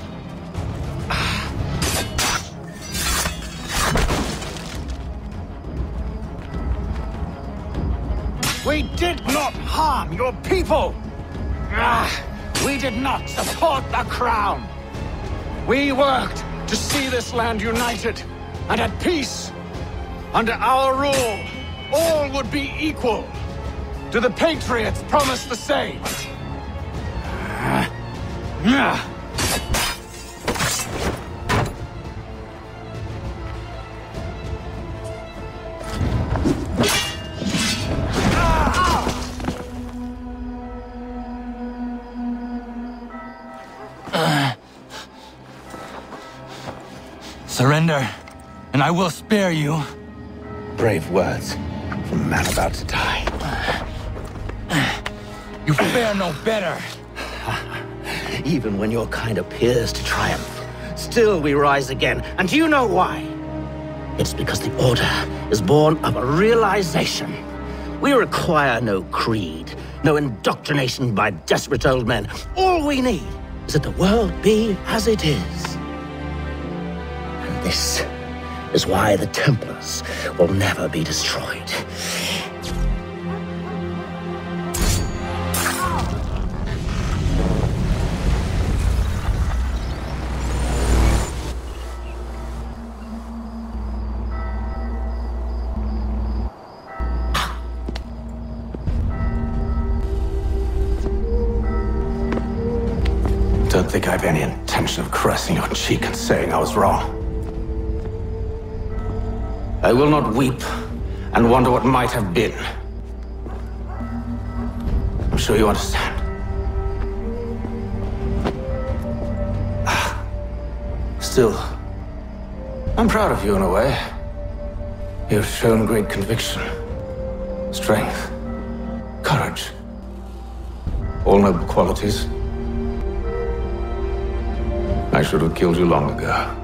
We did not harm your people. We did not support the crown. We worked to see this land united and at peace. Under our rule, all would be equal. Do the Patriots promise the same? Surrender, and I will spare you. Brave words from a man about to die. You fare no better. Even when your kind appears to triumph, still we rise again. And do you know why? It's because the Order is born of a realization. We require no creed, no indoctrination by desperate old men. All we need is that the world be as it is. And this is why the Templars will never be destroyed. Don't think I have any intention of caressing your cheek and saying I was wrong. I will not weep and wonder what might have been. I'm sure you understand. Still, I'm proud of you in a way. You've shown great conviction, strength, courage. All noble qualities. I should have killed you long ago.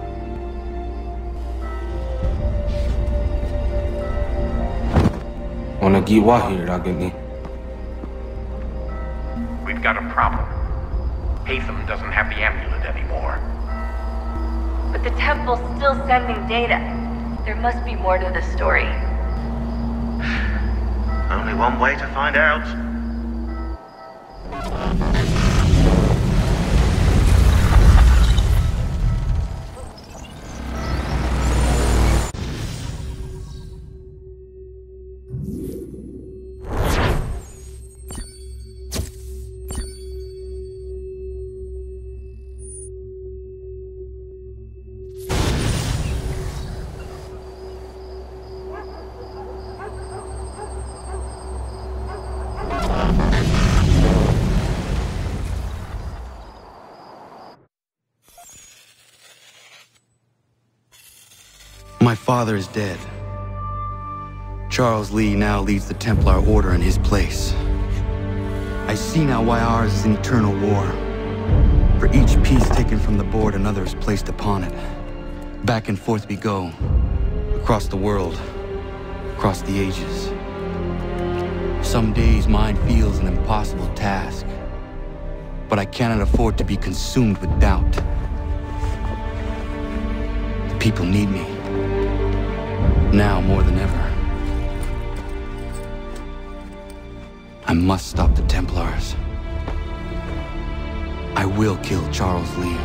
We've got a problem. Hatham doesn't have the amulet anymore. But the temple's still sending data. There must be more to the story. Only one way to find out. My father is dead. Charles Lee now leads the Templar Order in his place. I see now why ours is an eternal war. For each piece taken from the board, another is placed upon it. Back and forth we go. Across the world. Across the ages. Some days mine feels an impossible task. But I cannot afford to be consumed with doubt. The people need me. Now more than ever. I must stop the Templars. I will kill Charles Lee.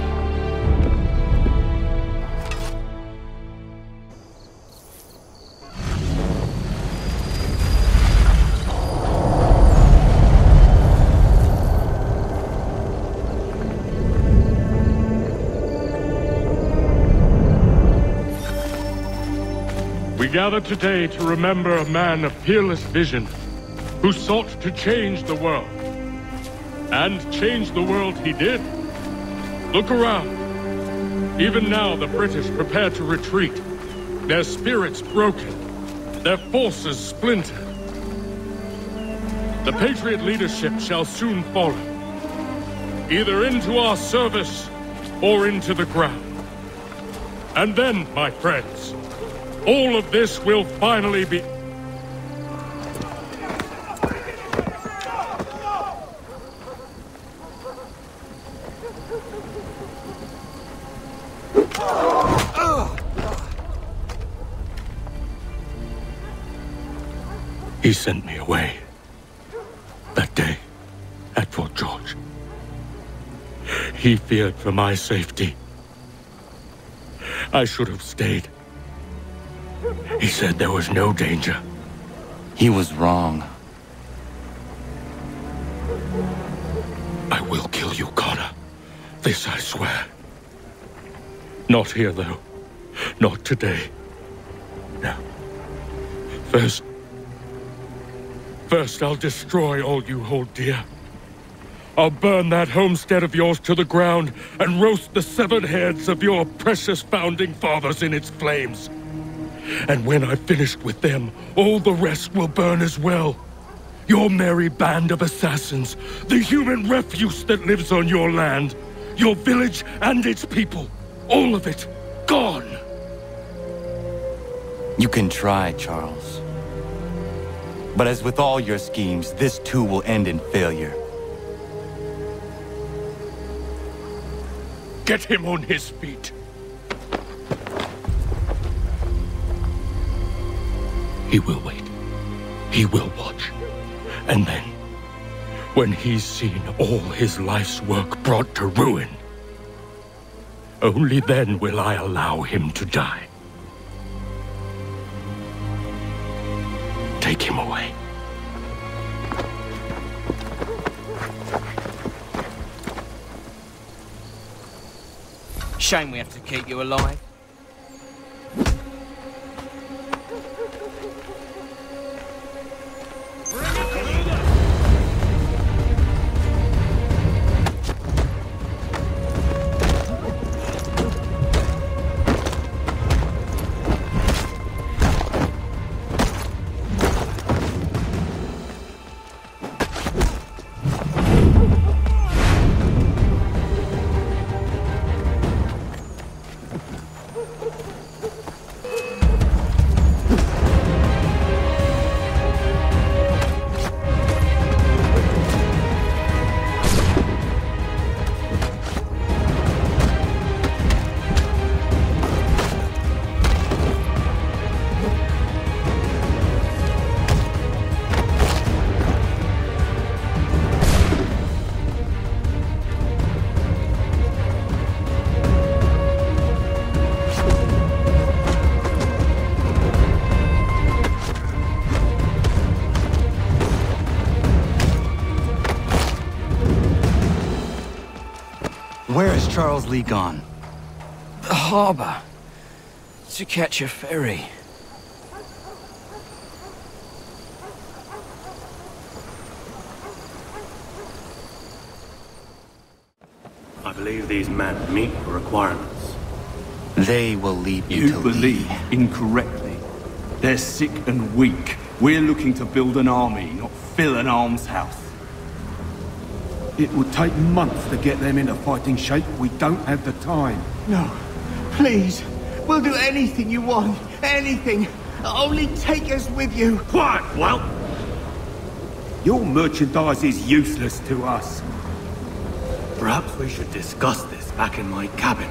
We gather today to remember a man of fearless vision who sought to change the world. And change the world he did. Look around. Even now the British prepare to retreat. Their spirits broken. Their forces splintered. The Patriot leadership shall soon follow. Either into our service or into the ground. And then, my friends, all of this will finally be... He sent me away. That day, at Fort George. He feared for my safety. I should have stayed. He said there was no danger. He was wrong. I will kill you, Connor. This I swear. Not here, though. Not today. No. First, I'll destroy all you hold dear. I'll burn that homestead of yours to the ground and roast the severed heads of your precious founding fathers in its flames. And when I've finished with them, all the rest will burn as well. Your merry band of assassins, the human refuse that lives on your land, your village and its people, all of it, gone. You can try, Charles. But as with all your schemes, this too will end in failure. Get him on his feet. He will wait. He will watch. And then, when he's seen all his life's work brought to ruin, only then will I allow him to die. Take him away. Shame we have to keep you alive. Where is Charles Lee gone? The harbor. To catch a ferry. I believe these men meet the requirements. They will lead me You to believe Lee. incorrectly. They're sick and weak. We're looking to build an army, not fill an almshouse. It would take months to get them into fighting shape. We don't have the time. No. Please. We'll do anything you want. Anything. Only take us with you. Quiet, Whelp! Your merchandise is useless to us. Perhaps we should discuss this back in my cabin.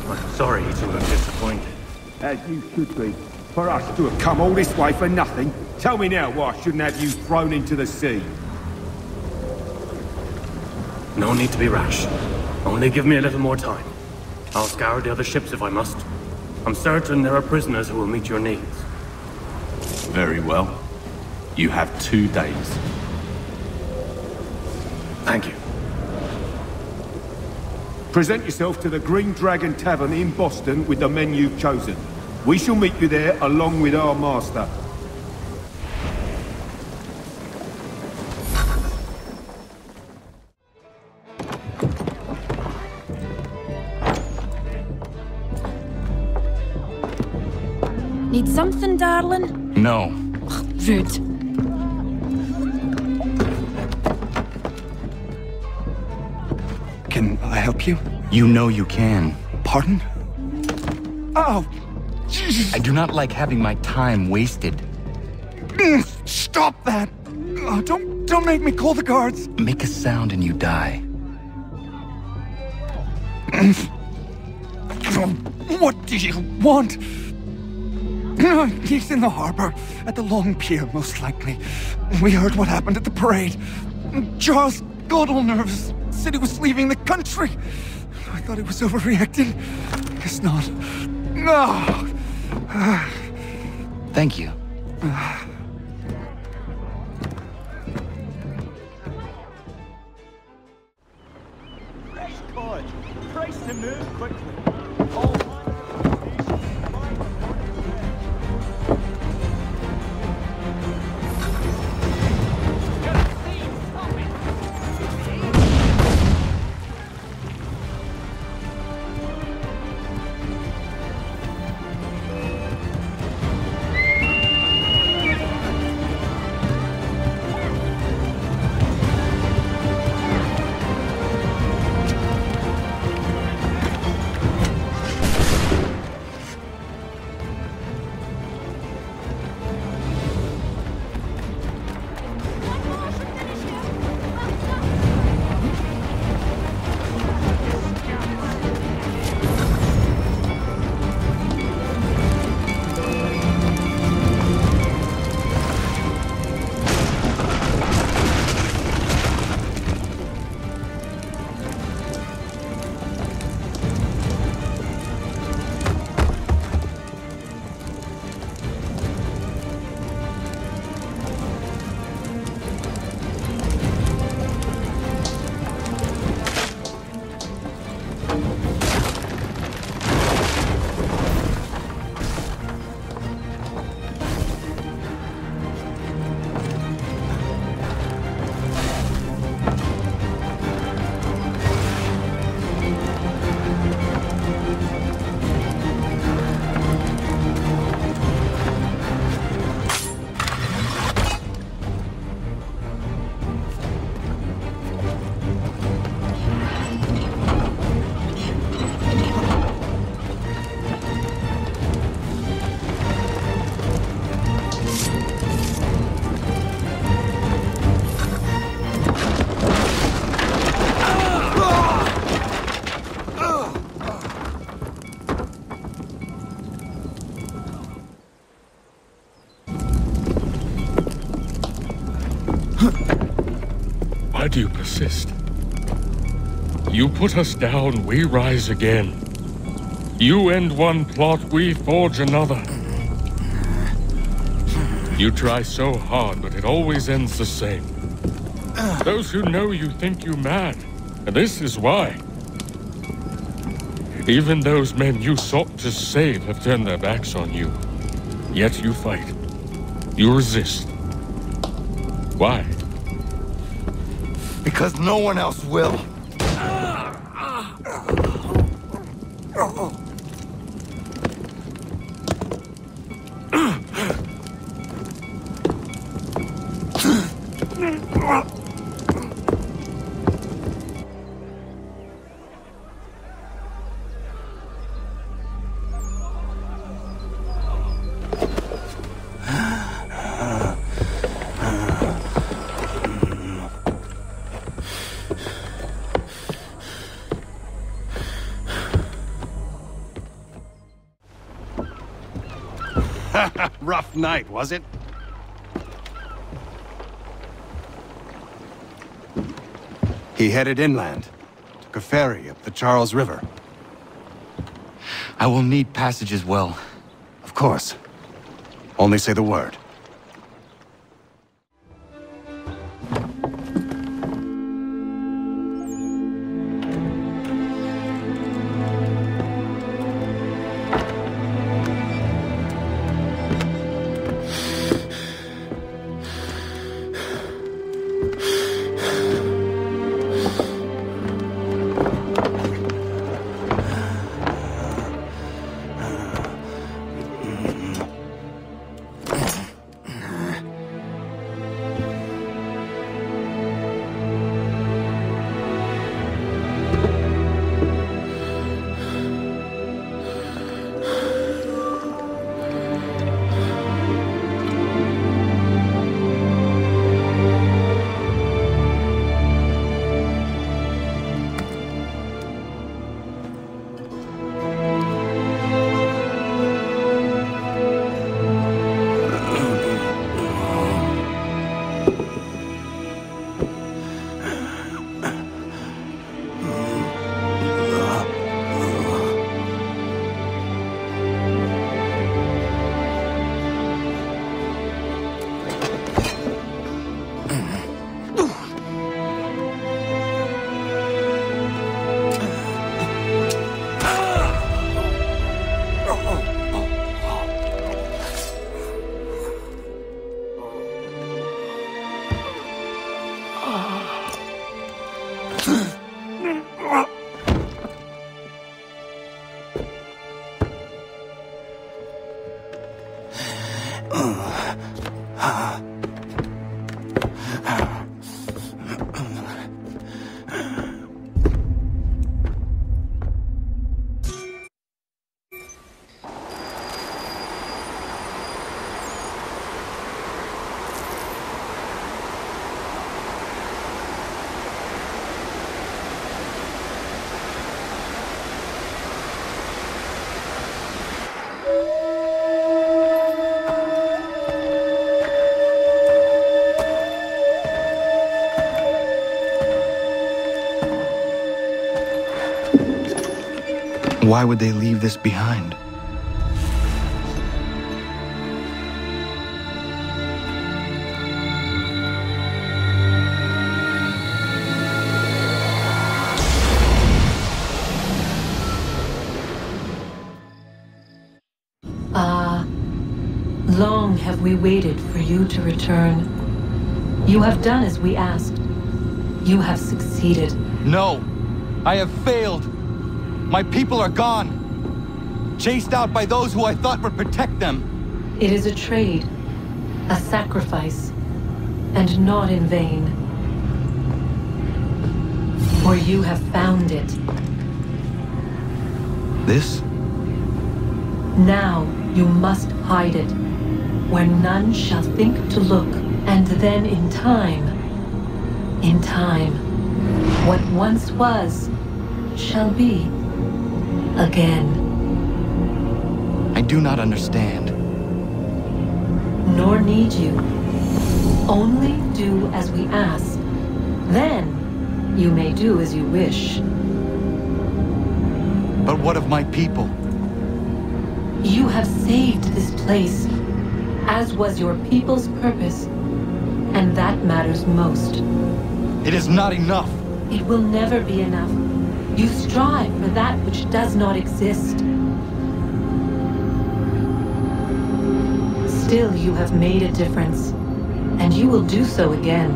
I'm sorry to have disappointed. As you should be. For us to have come all this way for nothing. Tell me now why I shouldn't have you thrown into the sea. No need to be rash. Only give me a little more time. I'll scour the other ships if I must. I'm certain there are prisoners who will meet your needs. Very well. You have 2 days. Thank you. Present yourself to the Green Dragon Tavern in Boston with the men you've chosen. We shall meet you there along with our master. Need something, darling? No. Rude. Can I help you? You know you can. Pardon? Oh, Jesus. I do not like having my time wasted. Stop that! Oh, don't make me call the guards. Make a sound and you die. What do you want? He's in the harbor, at the Long Pier, most likely. We heard what happened at the parade. Charles got all nervous, said he was leaving the country. I thought he was overreacting. Guess not. No. Thank you. Fresh cod. Price to move quickly. Why do you persist? You put us down, we rise again. You end one plot, we forge another. You try so hard, but it always ends the same. Those who know you think you mad, and this is why. Even those men you sought to save have turned their backs on you. Yet you fight. You resist. Why? Because no one else will. Rough night, was it? He headed inland. Took a ferry up the Charles River. I will need passage as well. Of course. Only say the word. Why would they leave this behind? Long have we waited for you to return. You have done as we asked. You have succeeded. No! I have failed! My people are gone! Chased out by those who I thought would protect them! It is a trade, a sacrifice, and not in vain. For you have found it. This? Now you must hide it, where none shall think to look, and then in time, what once was, shall be again. I do not understand. Nor need you. Only do as we ask. Then you may do as you wish. But what of my people? You have saved this place, as was your people's purpose, and that matters most. It is not enough. It will never be enough. You strive for that which does not exist. Still, you have made a difference, and you will do so again.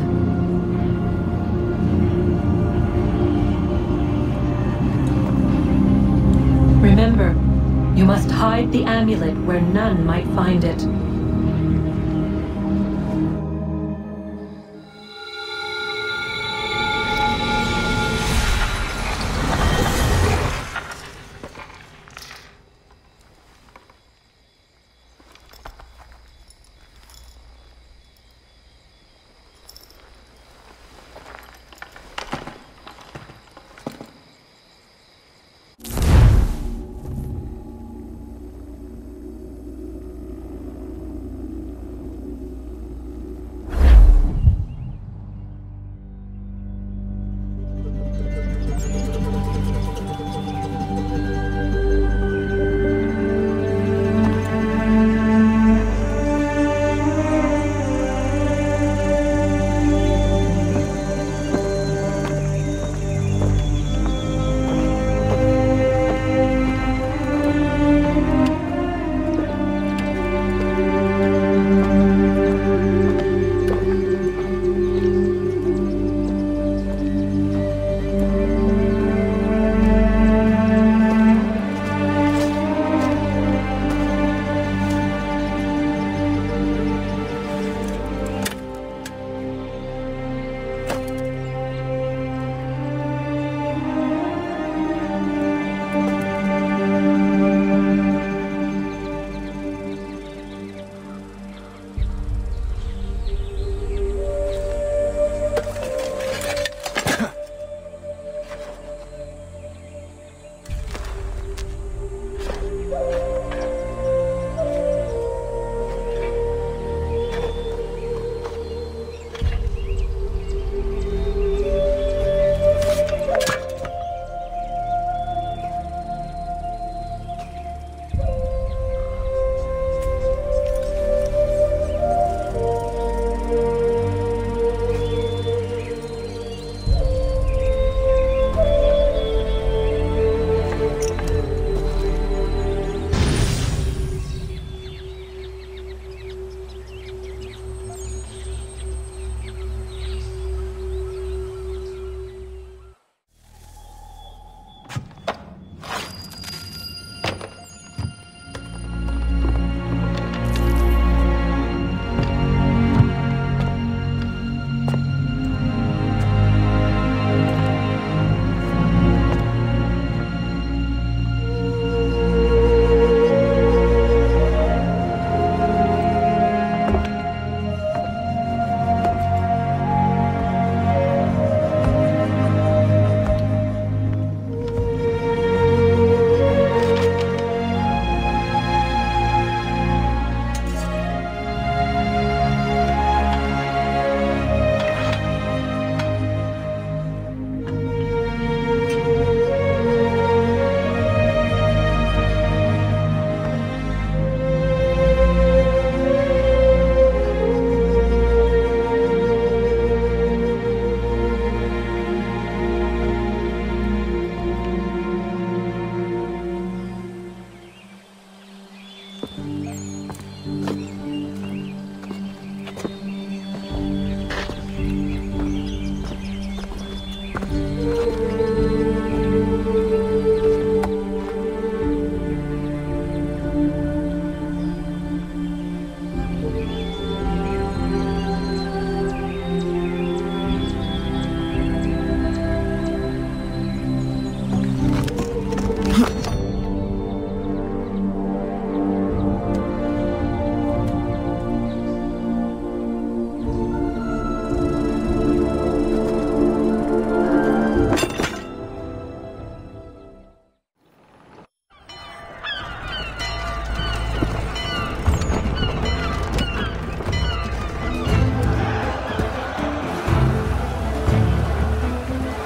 Hide the amulet where none might find it.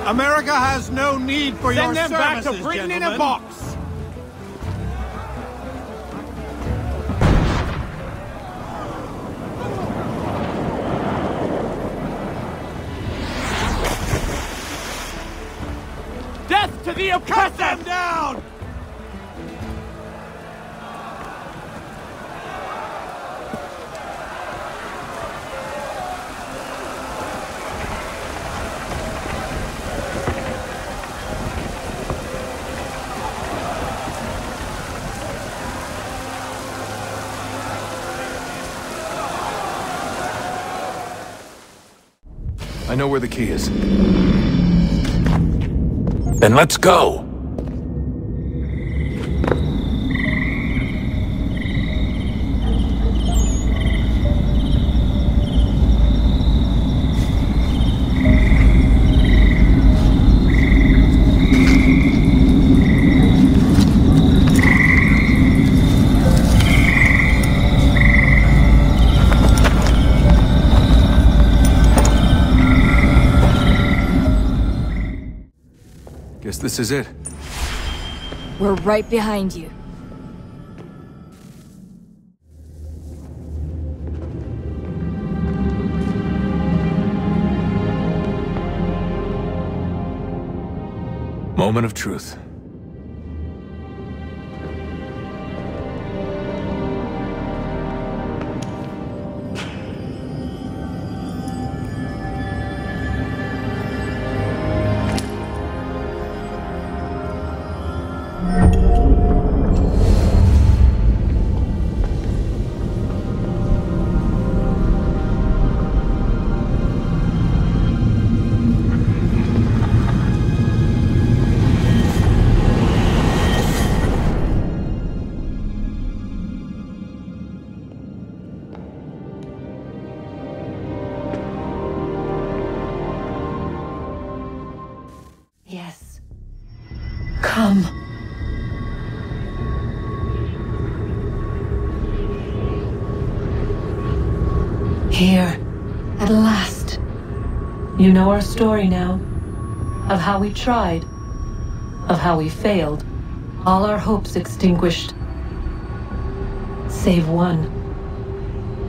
America has no need for your services, Send them back to Britain in a box! Death to the oppressor! Cut them down! I know where the key is. Then let's go! Guess this is it. We're right behind you. Moment of truth. Yes. Come. Here, at last. You know our story now. Of how we tried. Of how we failed. All our hopes extinguished. Save one.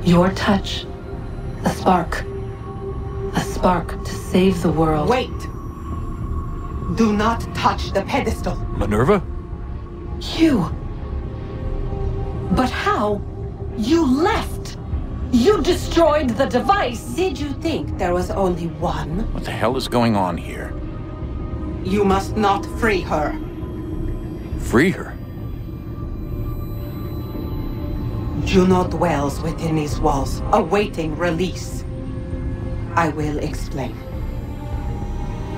Your touch. A spark. A spark to save the world. Wait! Do not touch the pedestal. Minerva? You. But how? You left! You destroyed the device! Did you think there was only one? What the hell is going on here? You must not free her. Free her? Juno dwells within these walls, awaiting release. I will explain.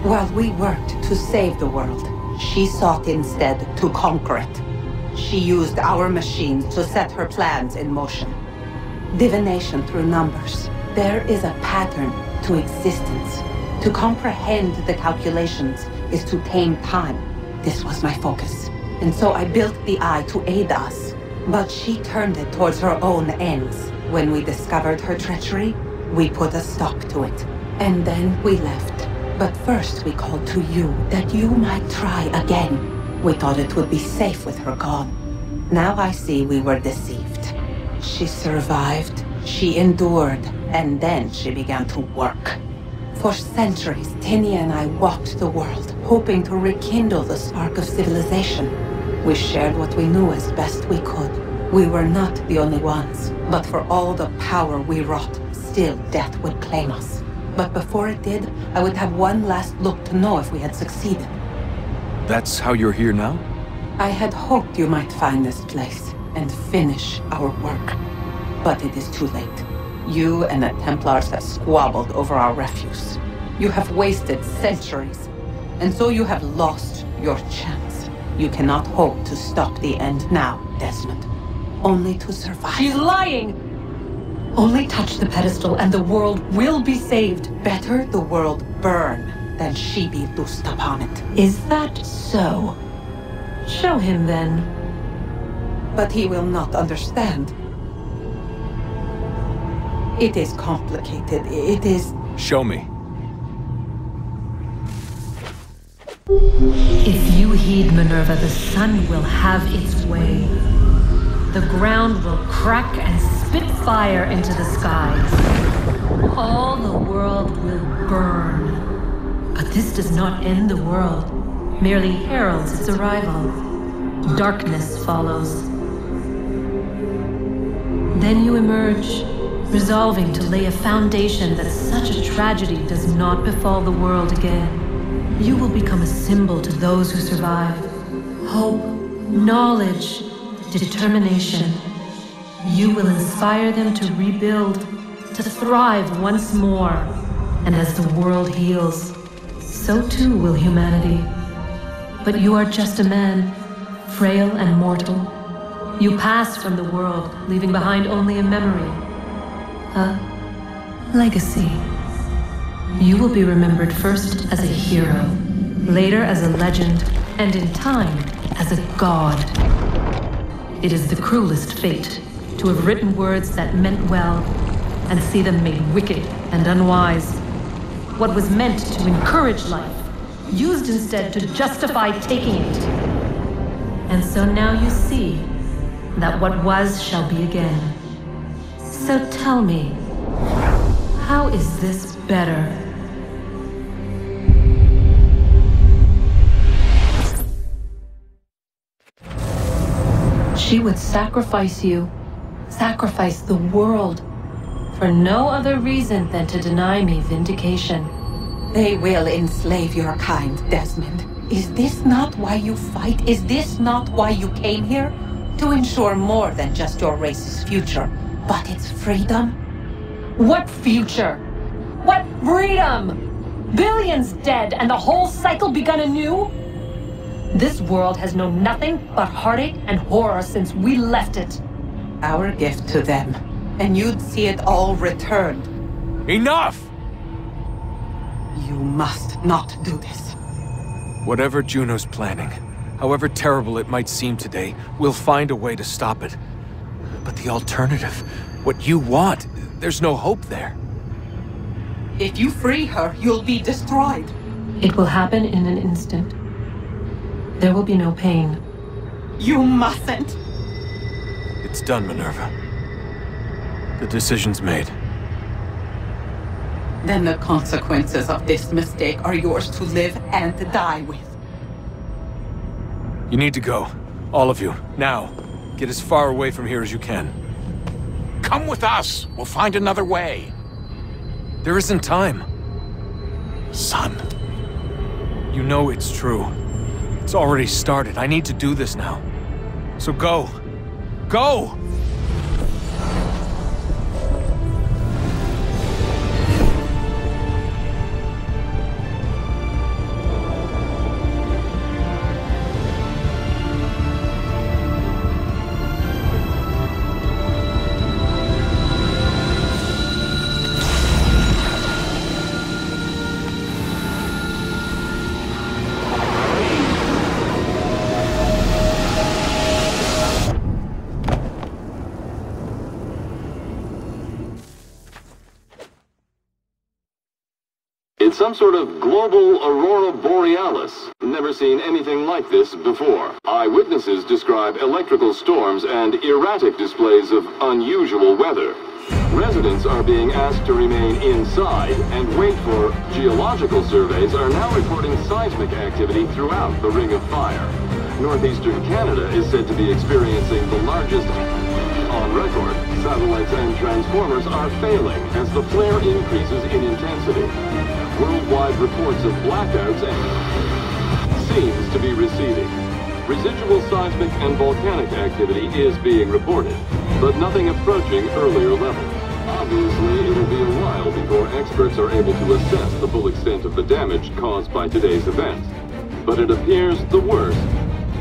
While we worked to save the world, she sought instead to conquer it. She used our machines to set her plans in motion. Divination through numbers. There is a pattern to existence. To comprehend the calculations is to tame time. This was my focus. And so I built the eye to aid us. But she turned it towards her own ends. When we discovered her treachery, we put a stop to it. And then we left. But first we called to you, that you might try again. We thought it would be safe with her gone. Now I see we were deceived. She survived, she endured, and then she began to work. For centuries, Tinia and I walked the world, hoping to rekindle the spark of civilization. We shared what we knew as best we could. We were not the only ones, but for all the power we wrought, still death would claim us. But before it did, I would have one last look to know if we had succeeded. That's how you're here now? I had hoped you might find this place and finish our work. But it is too late. You and the Templars have squabbled over our refuse. You have wasted centuries, and so you have lost your chance. You cannot hope to stop the end now, Desmond. Only to survive. She's lying! Only touch the pedestal and the world will be saved. Better the world burn than she be loosed upon it. Is that so? Show him then. But he will not understand. It is complicated. It is... Show me. If you heed Minerva, the sun will have its way. The ground will crack and spit fire into the skies. All the world will burn. But this does not end the world, merely heralds its arrival. Darkness follows. Then you emerge, resolving to lay a foundation that such a tragedy does not befall the world again. You will become a symbol to those who survive. Hope, knowledge, determination. You will inspire them to rebuild, to thrive once more. And as the world heals, so too will humanity. But you are just a man, frail and mortal. You pass from the world, leaving behind only a memory. A legacy. You will be remembered first as a hero, later as a legend, and in time, as a god. It is the cruelest fate to have written words that meant well and see them made wicked and unwise. What was meant to encourage life, used instead to justify taking it. And so now you see that what was shall be again. So tell me, how is this better? She would sacrifice you, sacrifice the world, for no other reason than to deny me vindication. They will enslave your kind, Desmond. Is this not why you fight? Is this not why you came here? To ensure more than just your race's future, but its freedom? What future? What freedom? Billions dead and the whole cycle begun anew? This world has known nothing but heartache and horror since we left it. Our gift to them, and you'd see it all returned. Enough! You must not do this. Whatever Juno's planning, however terrible it might seem today, we'll find a way to stop it. But the alternative, what you want, there's no hope there. If you free her, you'll be destroyed. It will happen in an instant. There will be no pain. You mustn't. It's done, Minerva. The decision's made. Then the consequences of this mistake are yours to live and die with. You need to go. All of you. Now. Get as far away from here as you can. Come with us. We'll find another way. There isn't time. Son. You know it's true. It's already started. I need to do this now. So go. Go! It's some sort of global aurora borealis. Never seen anything like this before. Eyewitnesses describe electrical storms and erratic displays of unusual weather. Residents are being asked to remain inside and wait for geological surveys are now reporting seismic activity throughout the Ring of Fire. Northeastern Canada is said to be experiencing the largest on record. Satellites and transformers are failing as the flare increases in intensity. Worldwide reports of blackouts seems to be receding. Residual seismic and volcanic activity is being reported, but nothing approaching earlier levels. Obviously, it'll be a while before experts are able to assess the full extent of the damage caused by today's events. But it appears the worst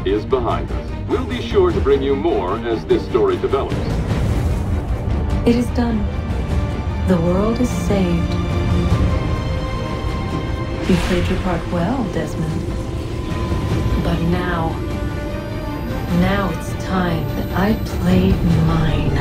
is behind us. We'll be sure to bring you more as this story develops. It is done. The world is saved. You played your part well, Desmond. But now it's time that I played mine.